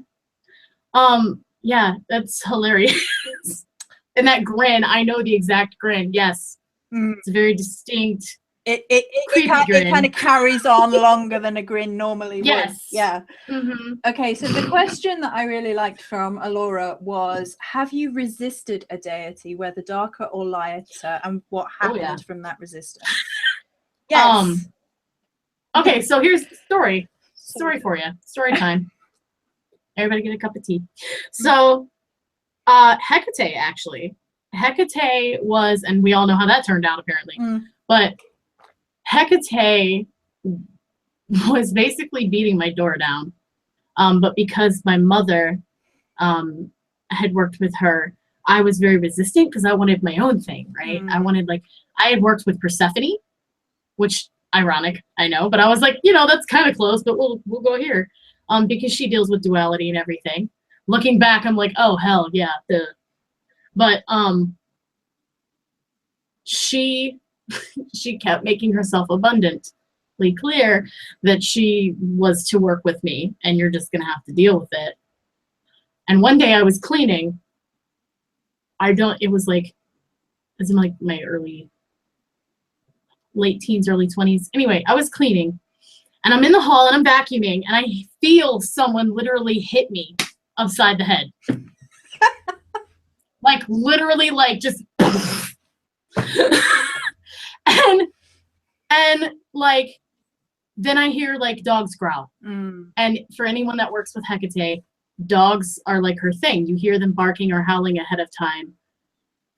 Yeah, that's hilarious. And that grin, I know the exact grin. Yes, it's very distinct. It kind of carries on longer than a grin normally would. Yeah. Okay, so the question that I really liked from Alora was, have you resisted a deity, whether darker or lighter, and what happened from that resistance? Yes. Okay, so here's the story for you. Story time. Everybody get a cup of tea. So Hecate, actually. Hecate was, and we all know how that turned out apparently, but Hecate was basically beating my door down. But because my mother had worked with her, I was very resistant because I wanted my own thing, right? I wanted, like, I had worked with Persephone, which, ironic, I know, but I was like, you know, that's kind of close, but we'll go here. Because she deals with duality and everything. Looking back, I'm like, oh, hell yeah. But she kept making herself abundantly clear that she was to work with me, and you're just going to have to deal with it. And one day I was cleaning. It was in like my late teens, early 20s. Anyway, I was cleaning. And I'm in the hall and I'm vacuuming, and I feel someone literally hit me upside the head. Like, literally, like, just and like, then I hear, like, dogs growl. And for anyone that works with Hecate, dogs are like her thing. You hear them barking or howling ahead of time.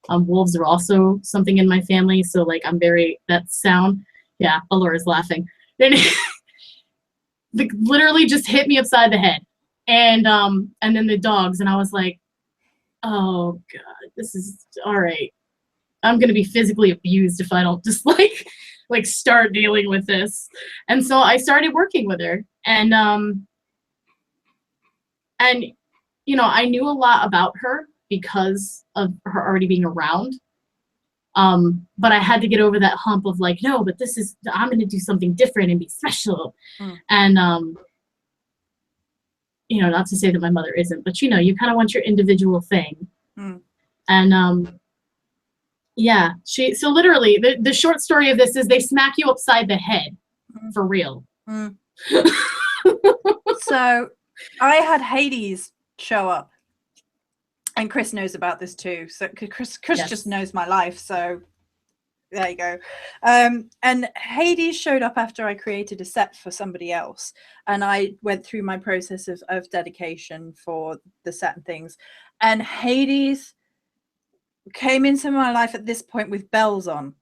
Wolves are also something in my family, so, like, that sound. Yeah, Alora's laughing. Then literally just hit me upside the head, and then the dogs, and I was like, oh god, this is all right. I'm gonna be physically abused if I don't just like start dealing with this. And so I started working with her, and you know, I knew a lot about her because of her already being around. But I had to get over that hump of like, no, but I'm going to do something different and be special. And, you know, not to say that my mother isn't, but you know, you kind of want your individual thing. And, yeah, so literally the short story of this is they smack you upside the head for real. So I had Hades show up. And Cris knows about this too. So Cris yes. just knows my life. So there you go. And Hades showed up after I created a set for somebody else. And I went through my process of dedication for the set and things. And Hades came into my life at this point with bells on.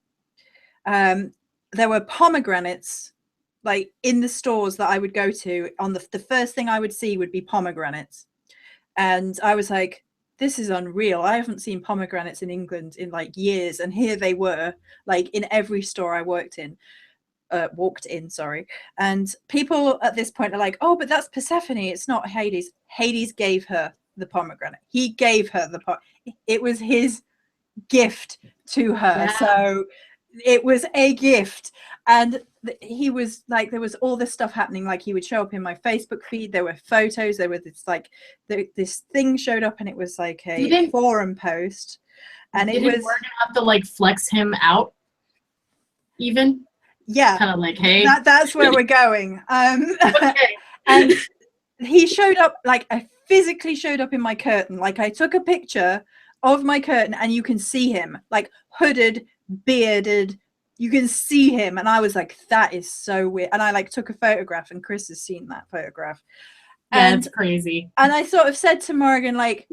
There were pomegranates like in the stores that I would go to. On the first thing I would see would be pomegranates. And I was like, this is unreal. I haven't seen pomegranates in England in like years. And here they were, like in every store I walked in, sorry. And people at this point are like, oh, but that's Persephone. It's not Hades. Hades gave her the pomegranate. He gave her it was his gift to her. Yeah. So it was a gift. And he was like, there was all this stuff happening. Like he would show up in my Facebook feed. There were photos. There was this like this thing showed up, and it was like a forum post. And it was Morrigan have to like flex him out, even. Yeah, kind of like, hey, that's where we're going. Okay. And he showed up, like I physically showed up in my curtain. Like I took a picture of my curtain, and you can see him, like hooded, bearded. You can see him, and I was like, that is so weird. And I like took a photograph, and Cris has seen that photograph. Yeah, it's crazy. And I sort of said to Morrigan, like,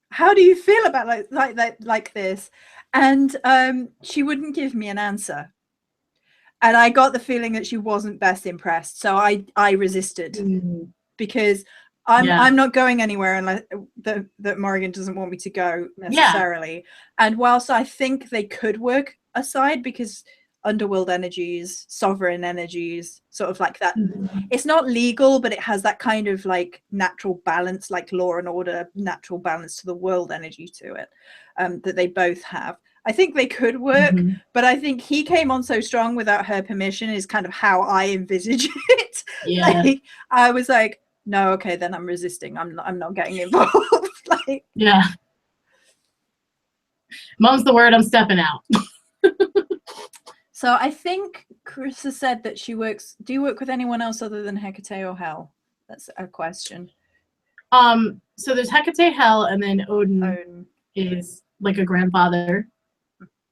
how do you feel about like this? And she wouldn't give me an answer. And I got the feeling that she wasn't best impressed. So I resisted because I'm not going anywhere unless that Morrigan doesn't want me to go necessarily. Yeah. And whilst I think they could work aside, because underworld energies, sovereign energies, sort of like that. It's not legal, but it has that kind of like natural balance, like law and order, natural balance to the world energy to it, that they both have. I think they could work, but I think he came on so strong without her permission is kind of how I envisage it. Yeah. Like, I was like, no, okay, then I'm resisting. I'm not getting involved. Like, yeah. Mom's the word, I'm stepping out. So I think Cris has said that she works. Do you work with anyone else other than Hecate or Hel? That's a question. So there's Hecate, Hel, and then Odin is like a grandfather.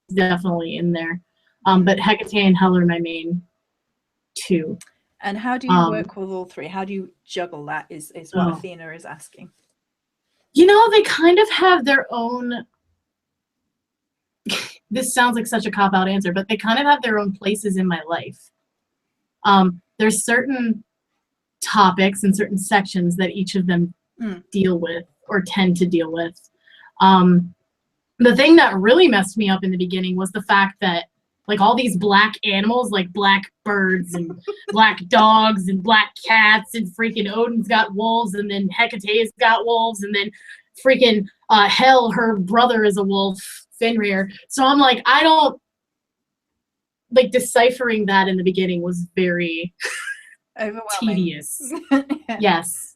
He's definitely in there. But Hecate and Hel are my main two. And how do you work with all three? How do you juggle that is what Athena is asking. You know, they kind of have their own, this sounds like such a cop-out answer, but they kind of have their own places in my life. There's certain topics and certain sections that each of them deal with or tend to deal with. The thing that really messed me up in the beginning was the fact that like all these black animals, like black birds and black dogs and black cats, and freaking Odin's got wolves, and then Hecate's got wolves, and then freaking Hel, her brother is a wolf, Fenrir. So I'm like, I don't, like, deciphering that in the beginning was very tedious. Yes.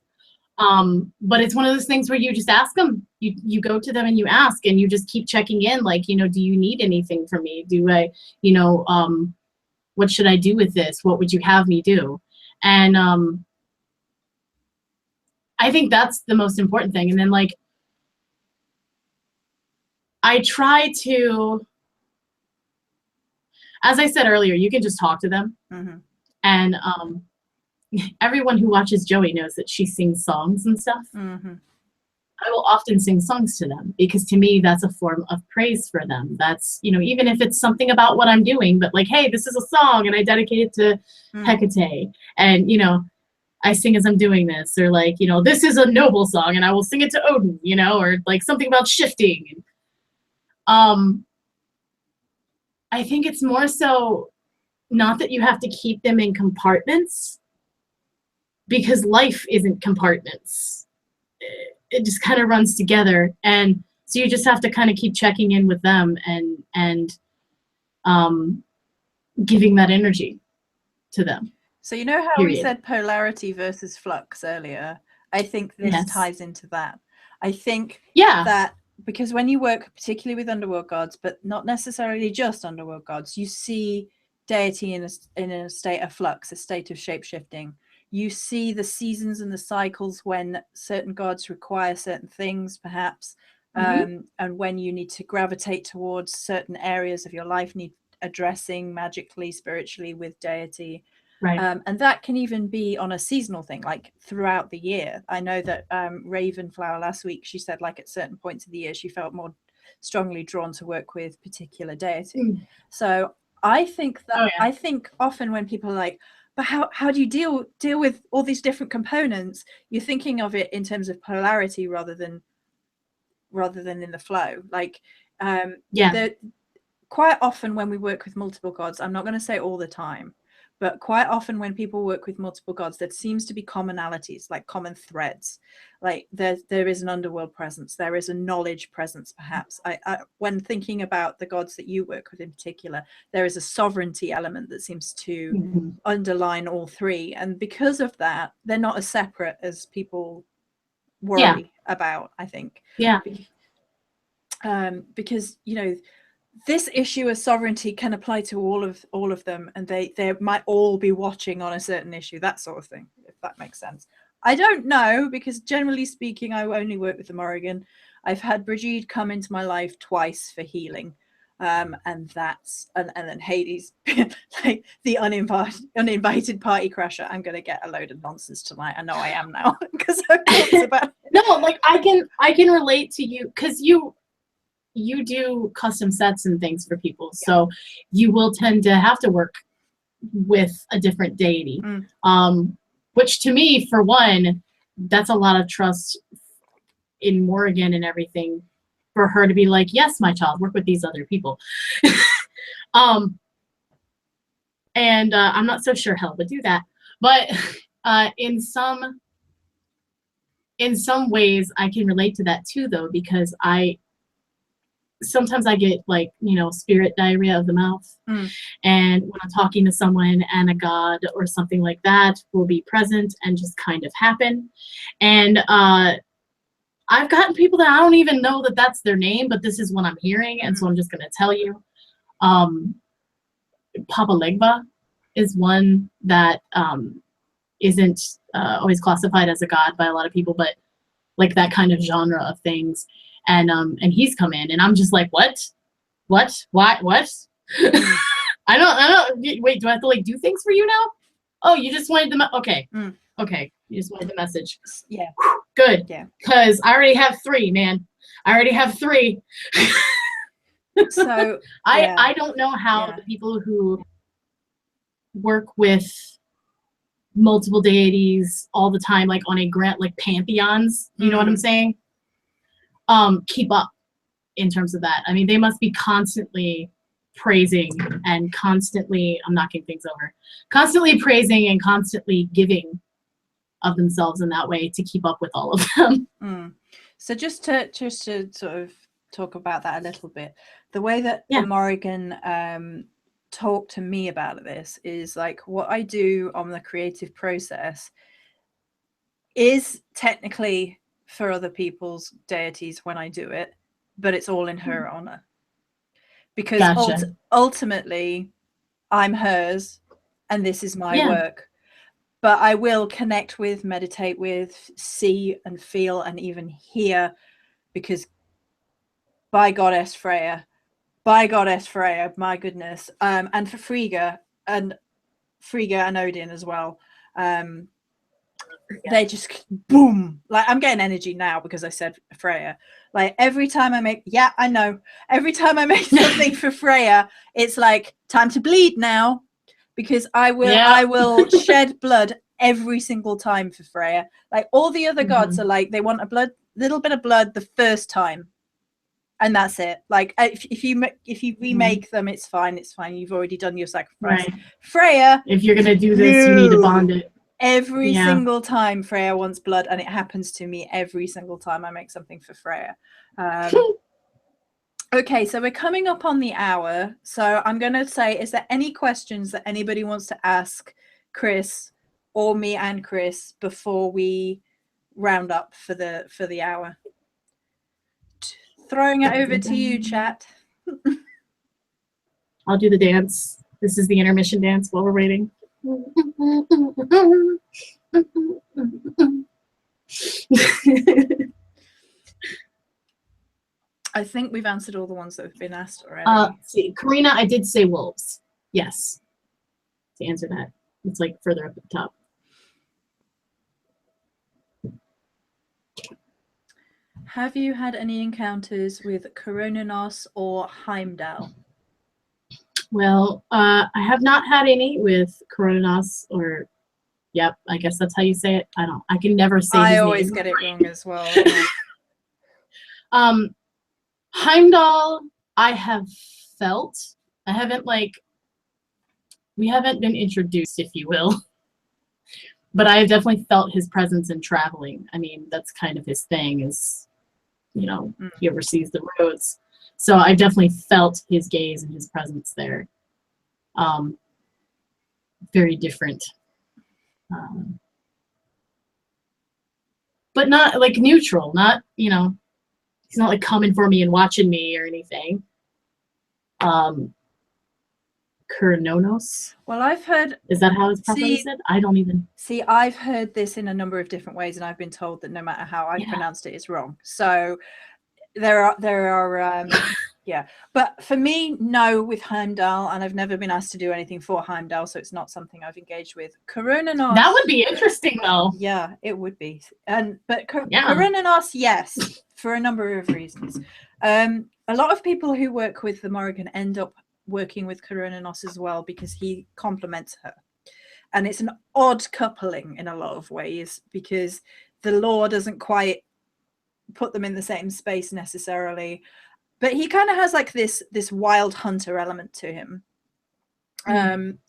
But it's one of those things where you just ask them, you go to them and you ask, and you just keep checking in, like, you know, do you need anything from me? Do I, you know, what should I do with this? What would you have me do? And I think that's the most important thing. And then, like, I try to, as I said earlier, you can just talk to them. And everyone who watches Joey knows that she sings songs and stuff. I will often sing songs to them, because to me, that's a form of praise for them. That's, you know, even if it's something about what I'm doing, but like, hey, this is a song and I dedicate it to Hecate. And, you know, I sing as I'm doing this, or like, you know, this is a noble song and I will sing it to Odin, you know, or like something about shifting. I think it's more so not that you have to keep them in compartments, because life isn't compartments. It just kind of runs together, and so you just have to kind of keep checking in with them and giving that energy to them. So you know how we said polarity versus flux earlier? I think this ties into that. I think that because when you work particularly with underworld gods, but not necessarily just underworld gods, you see deity in a state of flux, a state of shape-shifting. You see the seasons and the cycles when certain gods require certain things, perhaps, and when you need to gravitate towards certain areas of your life, need addressing magically, spiritually with deity. Right. And that can even be on a seasonal thing, like throughout the year. I know that Ravenflower last week, she said like at certain points of the year, she felt more strongly drawn to work with particular deity. So I think that I think often when people are like, but how do you deal with all these different components? You're thinking of it in terms of polarity rather than in the flow. Like quite often when we work with multiple gods, I'm not going to say all the time, but quite often when people work with multiple gods, there seems to be commonalities, like common threads. Like there is an underworld presence, there is a knowledge presence, perhaps. When thinking about the gods that you work with in particular, there is a sovereignty element that seems to underline all three. And because of that, they're not as separate as people worry about, I think. Because, you know, this issue of sovereignty can apply to all of them, and they might all be watching on a certain issue, that sort of thing, if that makes sense. I don't know, because generally speaking, I only work with the Morrigan. I've had Brigitte come into my life twice for healing, and then Hades, like the uninvited party crasher. I'm gonna get a load of nonsense tonight. I know I am now because I've talked about it. No, like I can relate to you, because you do custom sets and things for people, so you will tend to have to work with a different deity, which to me, for one, that's a lot of trust in Morrigan and everything, for her to be like, yes, my child, work with these other people. And I'm not so sure Hel would do that, but in some ways I can relate to that too, though, because sometimes I get, like, you know, spirit diarrhea of the mouth. And when I'm talking to someone, and a god or something like that will be present and just kind of happen. And I've gotten people that I don't even know that that's their name, but this is what I'm hearing, and so I'm just going to tell you. Papa Legba is one that isn't always classified as a god by a lot of people, but like that kind of genre of things. And he's come in, and I'm just like, what? Why? What? I don't. Wait, do I have to like do things for you now? Oh, you just wanted the okay. Okay, you just wanted the message. Yeah. Good. Yeah. Because I already have 3, man. I already have 3. So I don't know how the people who work with multiple deities all the time, like on a grant, like pantheons, you know what I'm saying? Keep up in terms of that. I mean, they must be constantly praising and constantly, I'm knocking things over, constantly praising and constantly giving of themselves in that way to keep up with all of them. So just to sort of talk about that a little bit, the way that the Morrigan talked to me about this is like, what I do on the creative process is technically for other people's deities when I do it, but it's all in her honor, because ultimately I'm hers and this is my work. But I will connect with, meditate with, see and feel and even hear, because by Goddess Freya, my goodness, and for Frigga and Odin as well. They just boom, like I'm getting energy now because I said Freya. Like every time I make every time I make something for Freya, it's like time to bleed now, because I will shed blood every single time for Freya. Like all the other gods are like, they want a little bit of blood the first time, and that's it. Like if you remake them, it's fine. You've already done your sacrifice. Right. Freya, if you're gonna do this, you need to bond it. Every Yeah. single time Freya wants blood, and it happens to me every single time I make something for Freya. Okay, so we're coming up on the hour. So I'm going to say, is there any questions that anybody wants to ask Cris or me and Cris before we round up for the hour? Throwing it over to you, chat. I'll do the dance. This is the intermission dance while we're waiting. I think we've answered all the ones that have been asked already. See, Karina, I did say wolves. Yes. To answer that. It's like further up at the top. Have you had any encounters with Coronanos or Heimdall? Well, I have not had any with Coronanos or, yep, I guess that's how you say it. I can never say his name. I always get it wrong as well. Heimdall, I have felt. I haven't we haven't been introduced, if you will. But I have definitely felt his presence in traveling. I mean, that's kind of his thing is, you know, he oversees the roads. So I definitely felt his gaze and his presence there. Very different. But not like neutral, not, you know, he's not like coming for me and watching me or anything. Kurnonos. Well, I've heard. Is that how it's properly said? I don't even. See, I've heard this in a number of different ways, and I've been told that no matter how I pronounced it, it's wrong. So there are yeah. But for me, no, with Heimdall, and I've never been asked to do anything for Heimdall, so it's not something I've engaged with. Coronanos. That would be interesting, though. Yeah, it would be. But Coronanos, yes, for a number of reasons. A lot of people who work with the Morrigan end up working with Coronanos as well because he complements her, and it's an odd coupling in a lot of ways because the law doesn't quite put them in the same space necessarily, but he kind of has like this wild hunter element to him. And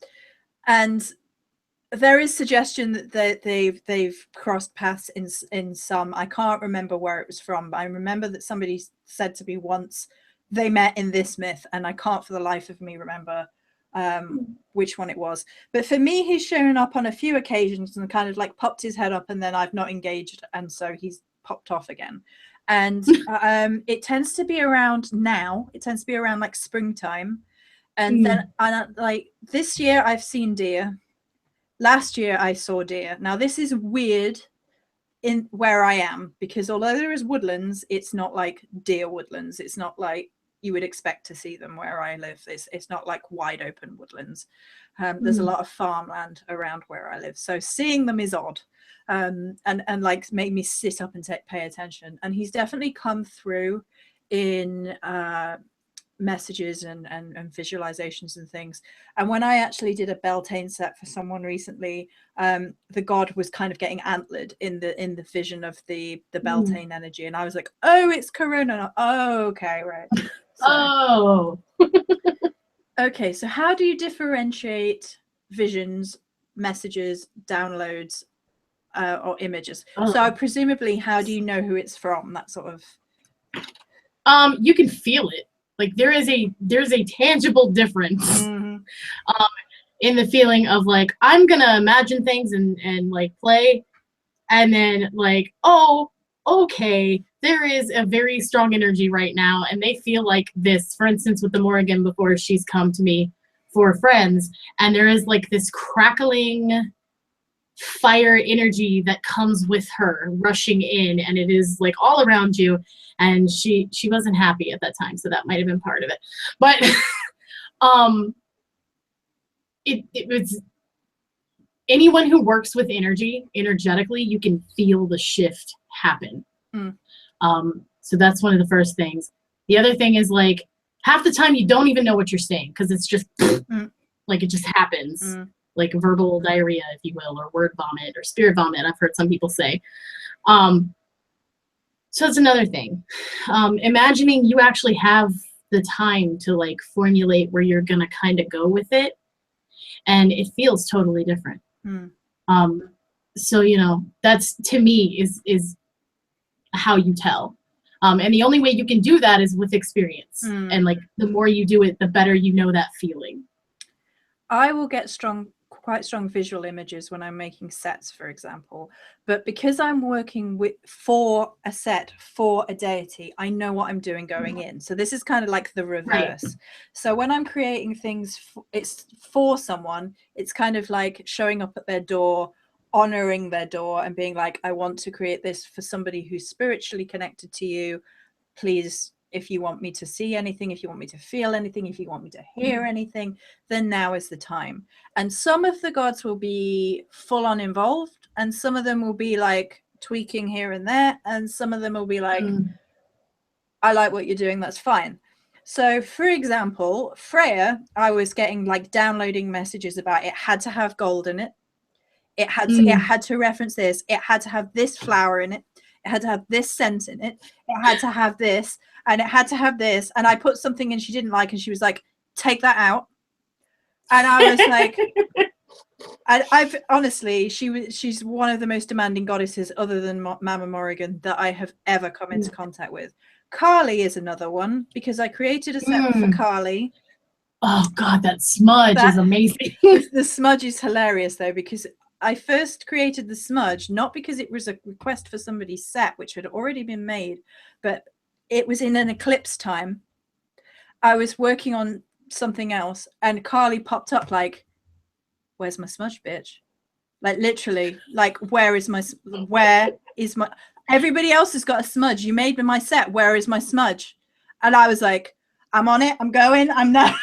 there is suggestion that they've crossed paths in some. I can't remember where it was from, but I remember that somebody said to me once they met in this myth, and I can't for the life of me remember which one it was. But for me, he's shown up on a few occasions and kind of like popped his head up, and then I've not engaged, and so he's popped off again. And it tends to be around now. It tends to be around like springtime, and then like this year I've seen deer. Last year I saw deer. Now this is weird in where I am because although there is woodlands, it's not like deer woodlands. It's not like you would expect to see them where I live. It's not like wide open woodlands. There's a lot of farmland around where I live, so seeing them is odd, and like made me sit up and pay attention. And he's definitely come through in messages and visualizations and things. And when I actually did a Beltane set for someone recently, the god was kind of getting antlered in the vision of the Beltane energy, and I was like, oh, it's Corona. Oh, okay, right. So, okay, so how do you differentiate visions, messages, downloads, or images? So presumably, how do you know who it's from? That sort of. You can feel it. Like there's a tangible difference in the feeling of like I'm gonna imagine things and like play, and then like, oh, okay, there is a very strong energy right now, and they feel like this. For instance, with the Morrigan before she's come to me for friends, and there is like this crackling fire energy that comes with her rushing in, and it is like all around you, and she wasn't happy at that time, so that might have been part of it. But it was anyone who works with energy energetically, you can feel the shift happen. So that's one of the first things. The other thing is like half the time you don't even know what you're saying because it's just like it just happens. Like verbal diarrhea, if you will, or word vomit or spirit vomit, I've heard some people say. So that's another thing. Imagining you actually have the time to like formulate where you're gonna kind of go with it, and it feels totally different. So, you know, that's, to me, is how you tell. And the only way you can do that is with experience. And like, the more you do it, the better you know that feeling. I will get quite strong visual images when I'm making sets, for example, but because I'm working for a set for a deity, I know what I'm doing going in. So this is kind of like the reverse. Right. So when I'm creating things, it's for someone, it's kind of like showing up at their door, honoring their door and being like, I want to create this for somebody who's spiritually connected to you. Please, if you want me to see anything, if you want me to feel anything, if you want me to hear anything, then now is the time. And some of the gods will be full on involved, and some of them will be like tweaking here and there, and some of them will be like, I like what you're doing, that's fine. So for example, Freya, I was getting like downloading messages about it had to have gold in it. It had to reference this. It had to have this flower in it. It had to have this scent in it. It had to have this, and it had to have this. And I put something in she didn't like, and she was like, "Take that out." And I was like, I've honestly, she's one of the most demanding goddesses, other than Mama Morrigan, that I have ever come into contact with. Kali is another one, because I created a set for Kali. Oh God, that smudge is amazing. The smudge is hilarious though, because I first created the smudge, not because it was a request for somebody's set, which had already been made, but it was in an eclipse time. I was working on something else, and Kali popped up like, where's my smudge, bitch? Like literally, like, where is my, everybody else has got a smudge. You made my set. Where is my smudge? And I was like, I'm on it. I'm going. I'm now.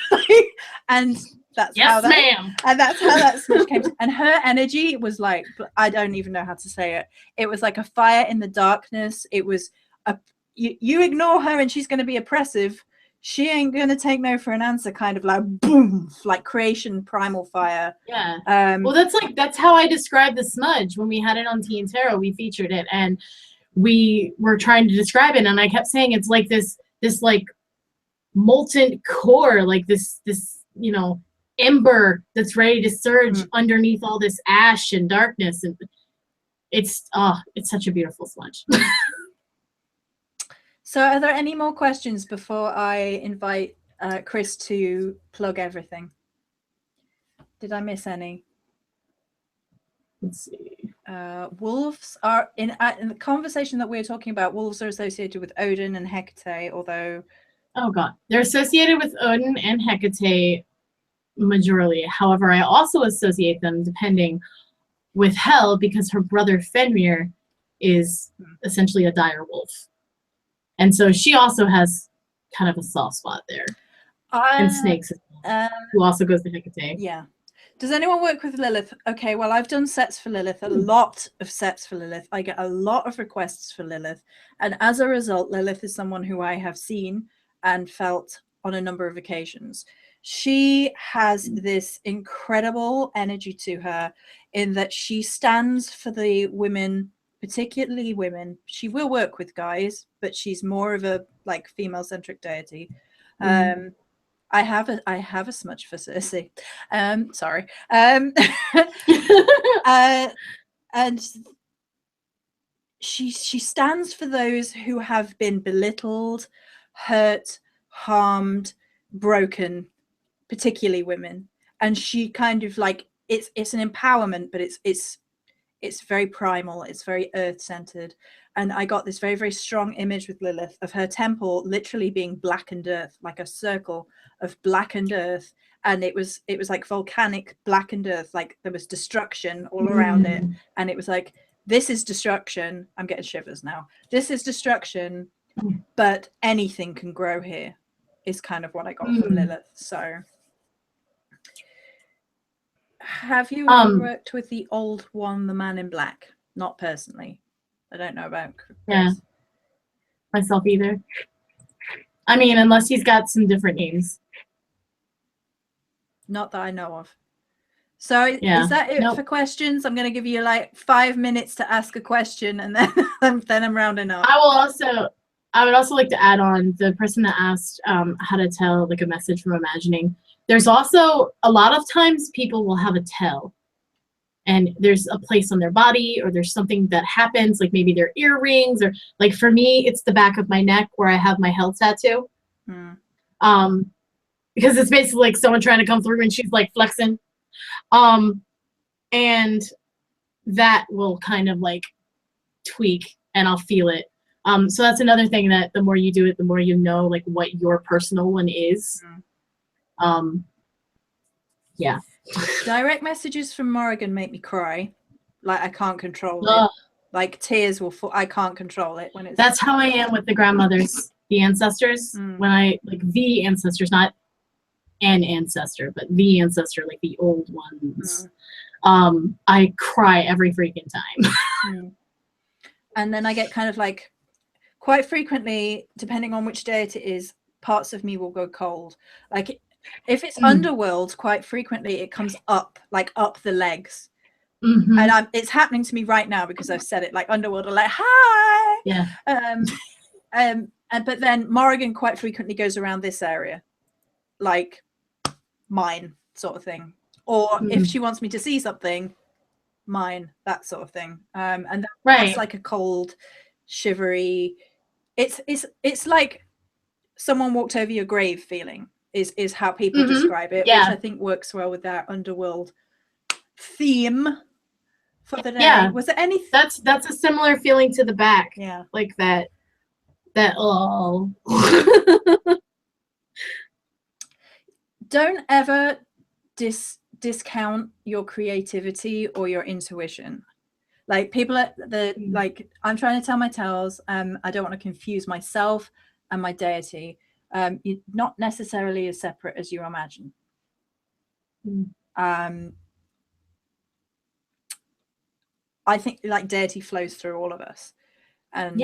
And that's how that smudge came. And her energy was like, I don't even know how to say it. It was like a fire in the darkness. It was you ignore her and she's going to be oppressive. She ain't going to take no for an answer, kind of like boom, like creation, primal fire. Yeah. Well, that's how I described the smudge. When we had it on Tea and Tarot, we featured it, and we were trying to describe it, and I kept saying it's like this like molten core, like this you know, ember that's ready to surge underneath all this ash and darkness, and it's such a beautiful smudge. So are there any more questions before I invite Cris to plug everything? Did I miss any? Let's see. Wolves are in the conversation that we're talking about. Wolves are associated with Odin and Hecate, although. Oh God, they're associated with Odin and Hecate majorly. However, I also associate them, depending, with Hel, because her brother Fenrir is essentially a dire wolf, and so she also has kind of a soft spot there. And snakes, who also goes to Hecate. Yeah. Does anyone work with Lilith? Okay, well, I've done sets for Lilith, a lot of sets for Lilith. I get a lot of requests for Lilith. And as a result, Lilith is someone who I have seen and felt on a number of occasions. She has this incredible energy to her, in that she stands for the women, particularly women. She will work with guys, but she's more of a like female-centric deity. I have a smudge for Circe. Sorry. And she stands for those who have been belittled, hurt, harmed, broken, particularly women. And she kind of like, it's an empowerment, but it's very primal, it's very earth-centered. And I got this very, very strong image with Lilith of her temple literally being blackened earth, like a circle of blackened earth. And it was like volcanic blackened earth, like there was destruction all around it. And it was like, this is destruction. I'm getting shivers now. This is destruction, but anything can grow here, is kind of what I got from Lilith. So have you ever worked with the old one, the man in black? Not personally. I don't know about Cris. Yeah, myself either. I mean, unless he's got some different names. Not that I know of. So is that it for questions? I'm going to give you like 5 minutes to ask a question, and then I'm rounding up. I would also like to add on, the person that asked how to tell like a message from imagining. There's also a lot of times people will have a tell, and there's a place on their body, or there's something that happens, like maybe their earrings, or like for me, it's the back of my neck where I have my health tattoo. Because it's basically like someone trying to come through and she's like flexing. And that will kind of like tweak and I'll feel it. So that's another thing that the more you do it, the more you know like what your personal one is. Yeah. Direct messages from Morrigan make me cry. Like I can't control it. Like tears will fall. I can't control it when it's. That's how I am with the grandmothers, the ancestors. When I like the ancestors, not an ancestor, but the ancestor, like the old ones. I cry every freaking time. And then I get kind of like, quite frequently, depending on which day it is, parts of me will go cold. Like if it's underworld, quite frequently it comes up, like up the legs. And it's happening to me right now because I've said it. Like underworld are like, hi. Yeah. But then Morrigan quite frequently goes around this area, like mine sort of thing. Or if she wants me to see something, mine, that sort of thing. And that's like a cold, shivery. It's like someone walked over your grave feeling is how people describe it, which I think works well with that underworld theme for the day. Yeah. Was there anything? That's a similar feeling to the back. Yeah. Like that oh. Don't ever discount your creativity or your intuition. Like people at the like I'm trying to tell my tales. I don't want to confuse myself and my deity. You're not necessarily as separate as you imagine. I think like deity flows through all of us, and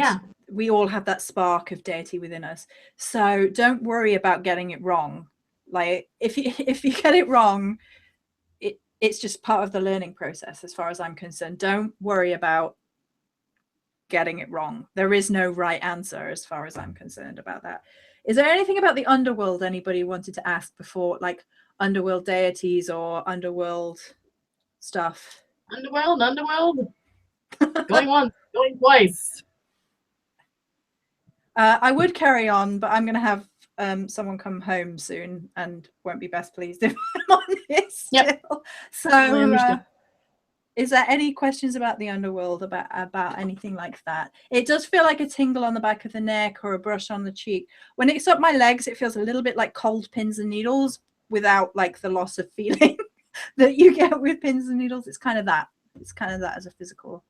we all have that spark of deity within us. So don't worry about getting it wrong. Like if you get it wrong, it's just part of the learning process as far as I'm concerned. Don't worry about getting it wrong. There is no right answer as far as I'm concerned about that. Is there anything about the underworld anybody wanted to ask before, like underworld deities or underworld stuff? Underworld. Going once, going twice. I would carry on, but I'm going to have someone come home soon and won't be best pleased if I'm on this still. So is there any questions about the underworld, about anything like that? It does feel like a tingle on the back of the neck or a brush on the cheek. When it's up my legs, it feels a little bit like cold pins and needles without like the loss of feeling that you get with pins and needles. It's kind of that as a physical.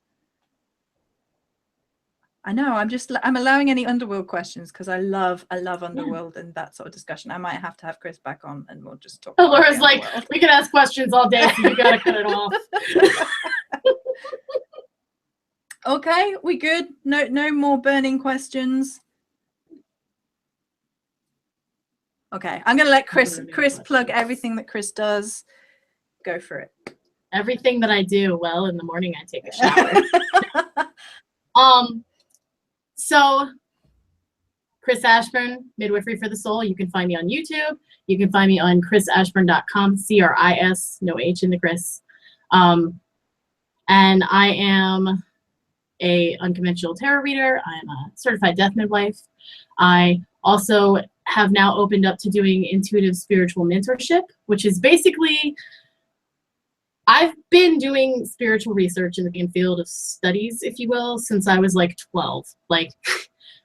I know, I'm allowing any underworld questions because I love underworld and that sort of discussion. I might have to have Cris back on and we'll just talk. Laura's like, we can ask questions all day, so you gotta cut it off. Okay, we good? No more burning questions. Okay, I'm gonna let Cris plug everything that Cris does. Go for it. Everything that I do. Well, in the morning I take a shower. So Cris Ashburn, Midwifery for the Soul. You can find me on YouTube. You can find me on chrisashburn.com, CRIS, no H in the Cris. And I am a unconventional tarot reader. I'm a certified death midwife. I also have now opened up to doing intuitive spiritual mentorship, which is basically, I've been doing spiritual research in the field of studies, if you will, since I was like 12. Like,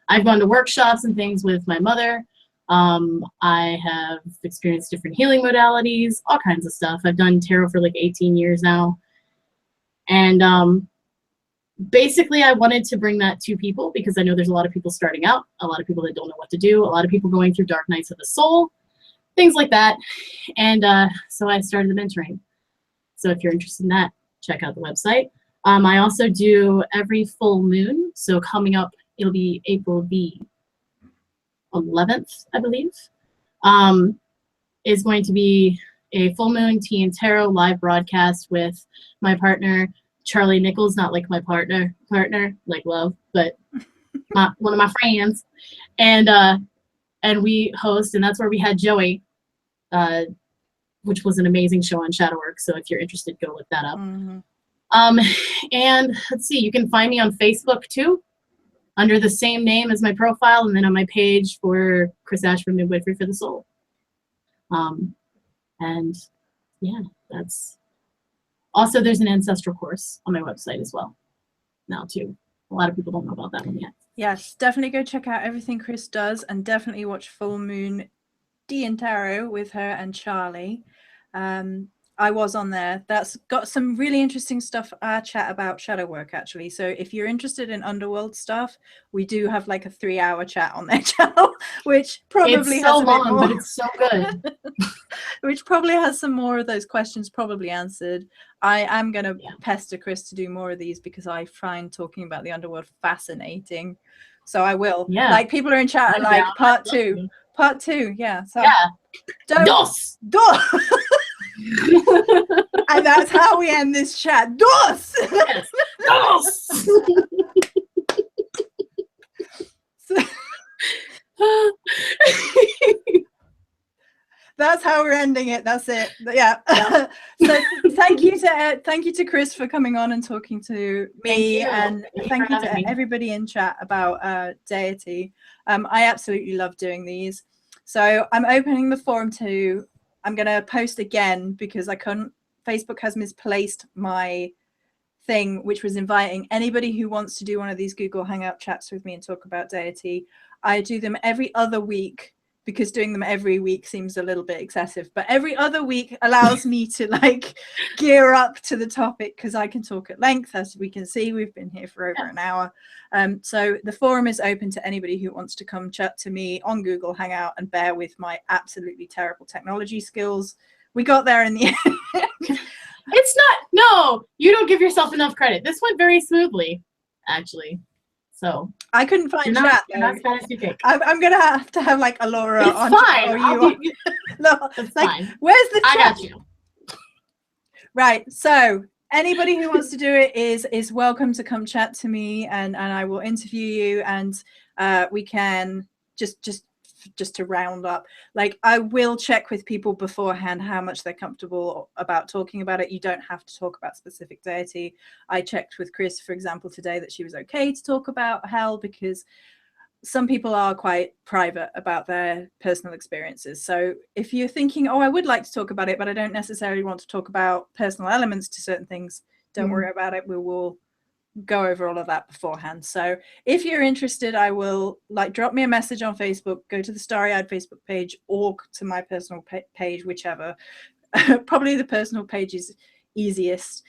I've gone to workshops and things with my mother. I have experienced different healing modalities, all kinds of stuff. I've done tarot for like 18 years now. And basically, I wanted to bring that to people because I know there's a lot of people starting out, a lot of people that don't know what to do, a lot of people going through dark nights of the soul, things like that. And so I started the mentoring. So if you're interested in that, check out the website. I also do every full moon. So coming up, it'll be April the 11th, I believe, is going to be a full moon tea and tarot live broadcast with my partner, Charlie Nichols, not like my partner like love, but one of my friends. And we host, and that's where we had Joey, which was an amazing show on Shadowwork. So if you're interested, go look that up. And let's see, you can find me on Facebook too, under the same name as my profile, and then on my page for Cris Ashford Midwifery for the Soul. And yeah, that's also, there's an ancestral course on my website as well now too. A lot of people don't know about that one yet. Yes, definitely go check out everything Cris does, and definitely watch Full Moon D and Tarot with her and Charlie. I was on there. That's got some really interesting stuff. I chat about shadow work actually. So if you're interested in underworld stuff, we do have like a 3-hour chat on their channel, which probably it's so has a long, bit more, but it's so good. which probably has some more of those questions probably answered. I am going to pester Cris to do more of these because I find talking about the underworld fascinating. So I will. Yeah. Like people are in chat I'm like down. part two. Part two, yeah. So Yeah. Dos. And that's how we end this chat. Dos. Yes. Dos. That's how we're ending it. That's it. Yeah. So thank you to Cris for coming on and talking to me, and thank you to everybody in chat about Deity. I absolutely love doing these. So I'm opening the forum too. I'm going to post again because I couldn't. Facebook has misplaced my thing, which was inviting anybody who wants to do one of these Google Hangout chats with me and talk about Deity. I do them every other week because doing them every week seems a little bit excessive, but every other week allows me to like gear up to the topic because I can talk at length. As we can see, we've been here for over an hour. So the forum is open to anybody who wants to come chat to me on Google Hangout and bear with my absolutely terrible technology skills. We got there in the end. It's not, no, you don't give yourself enough credit. This went very smoothly, actually. So I couldn't find chat. You're not as bad as you think. I'm gonna have to have like a Laura it's on. Fine. Or you no, it's like, fine. Where's the chat? I got you. Right. So anybody who wants to do it is welcome to come chat to me, and I will interview you, and we can just to round up, like I will check with people beforehand how much they're comfortable about talking about it. You don't have to talk about specific deity. I checked with Cris, for example, today that she was okay to talk about hell because some people are quite private about their personal experiences. So if you're thinking, oh, I would like to talk about it, but I don't necessarily want to talk about personal elements to certain things, don't worry about it. We will go over all of that beforehand. So if you're interested, I will like drop me a message on Facebook, go to the Starry Eyed Facebook page or to my personal page, whichever. Probably the personal page is easiest,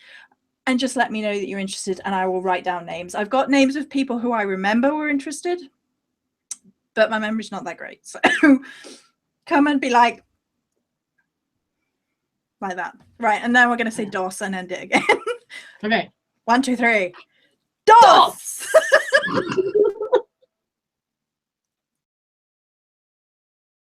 and just let me know that you're interested and I will write down names. I've got names of people who I remember were interested, but my memory's not that great, so come and be like that, right? And then we're going to say DOS and end it again. Okay, 1, 2, 3. DOS!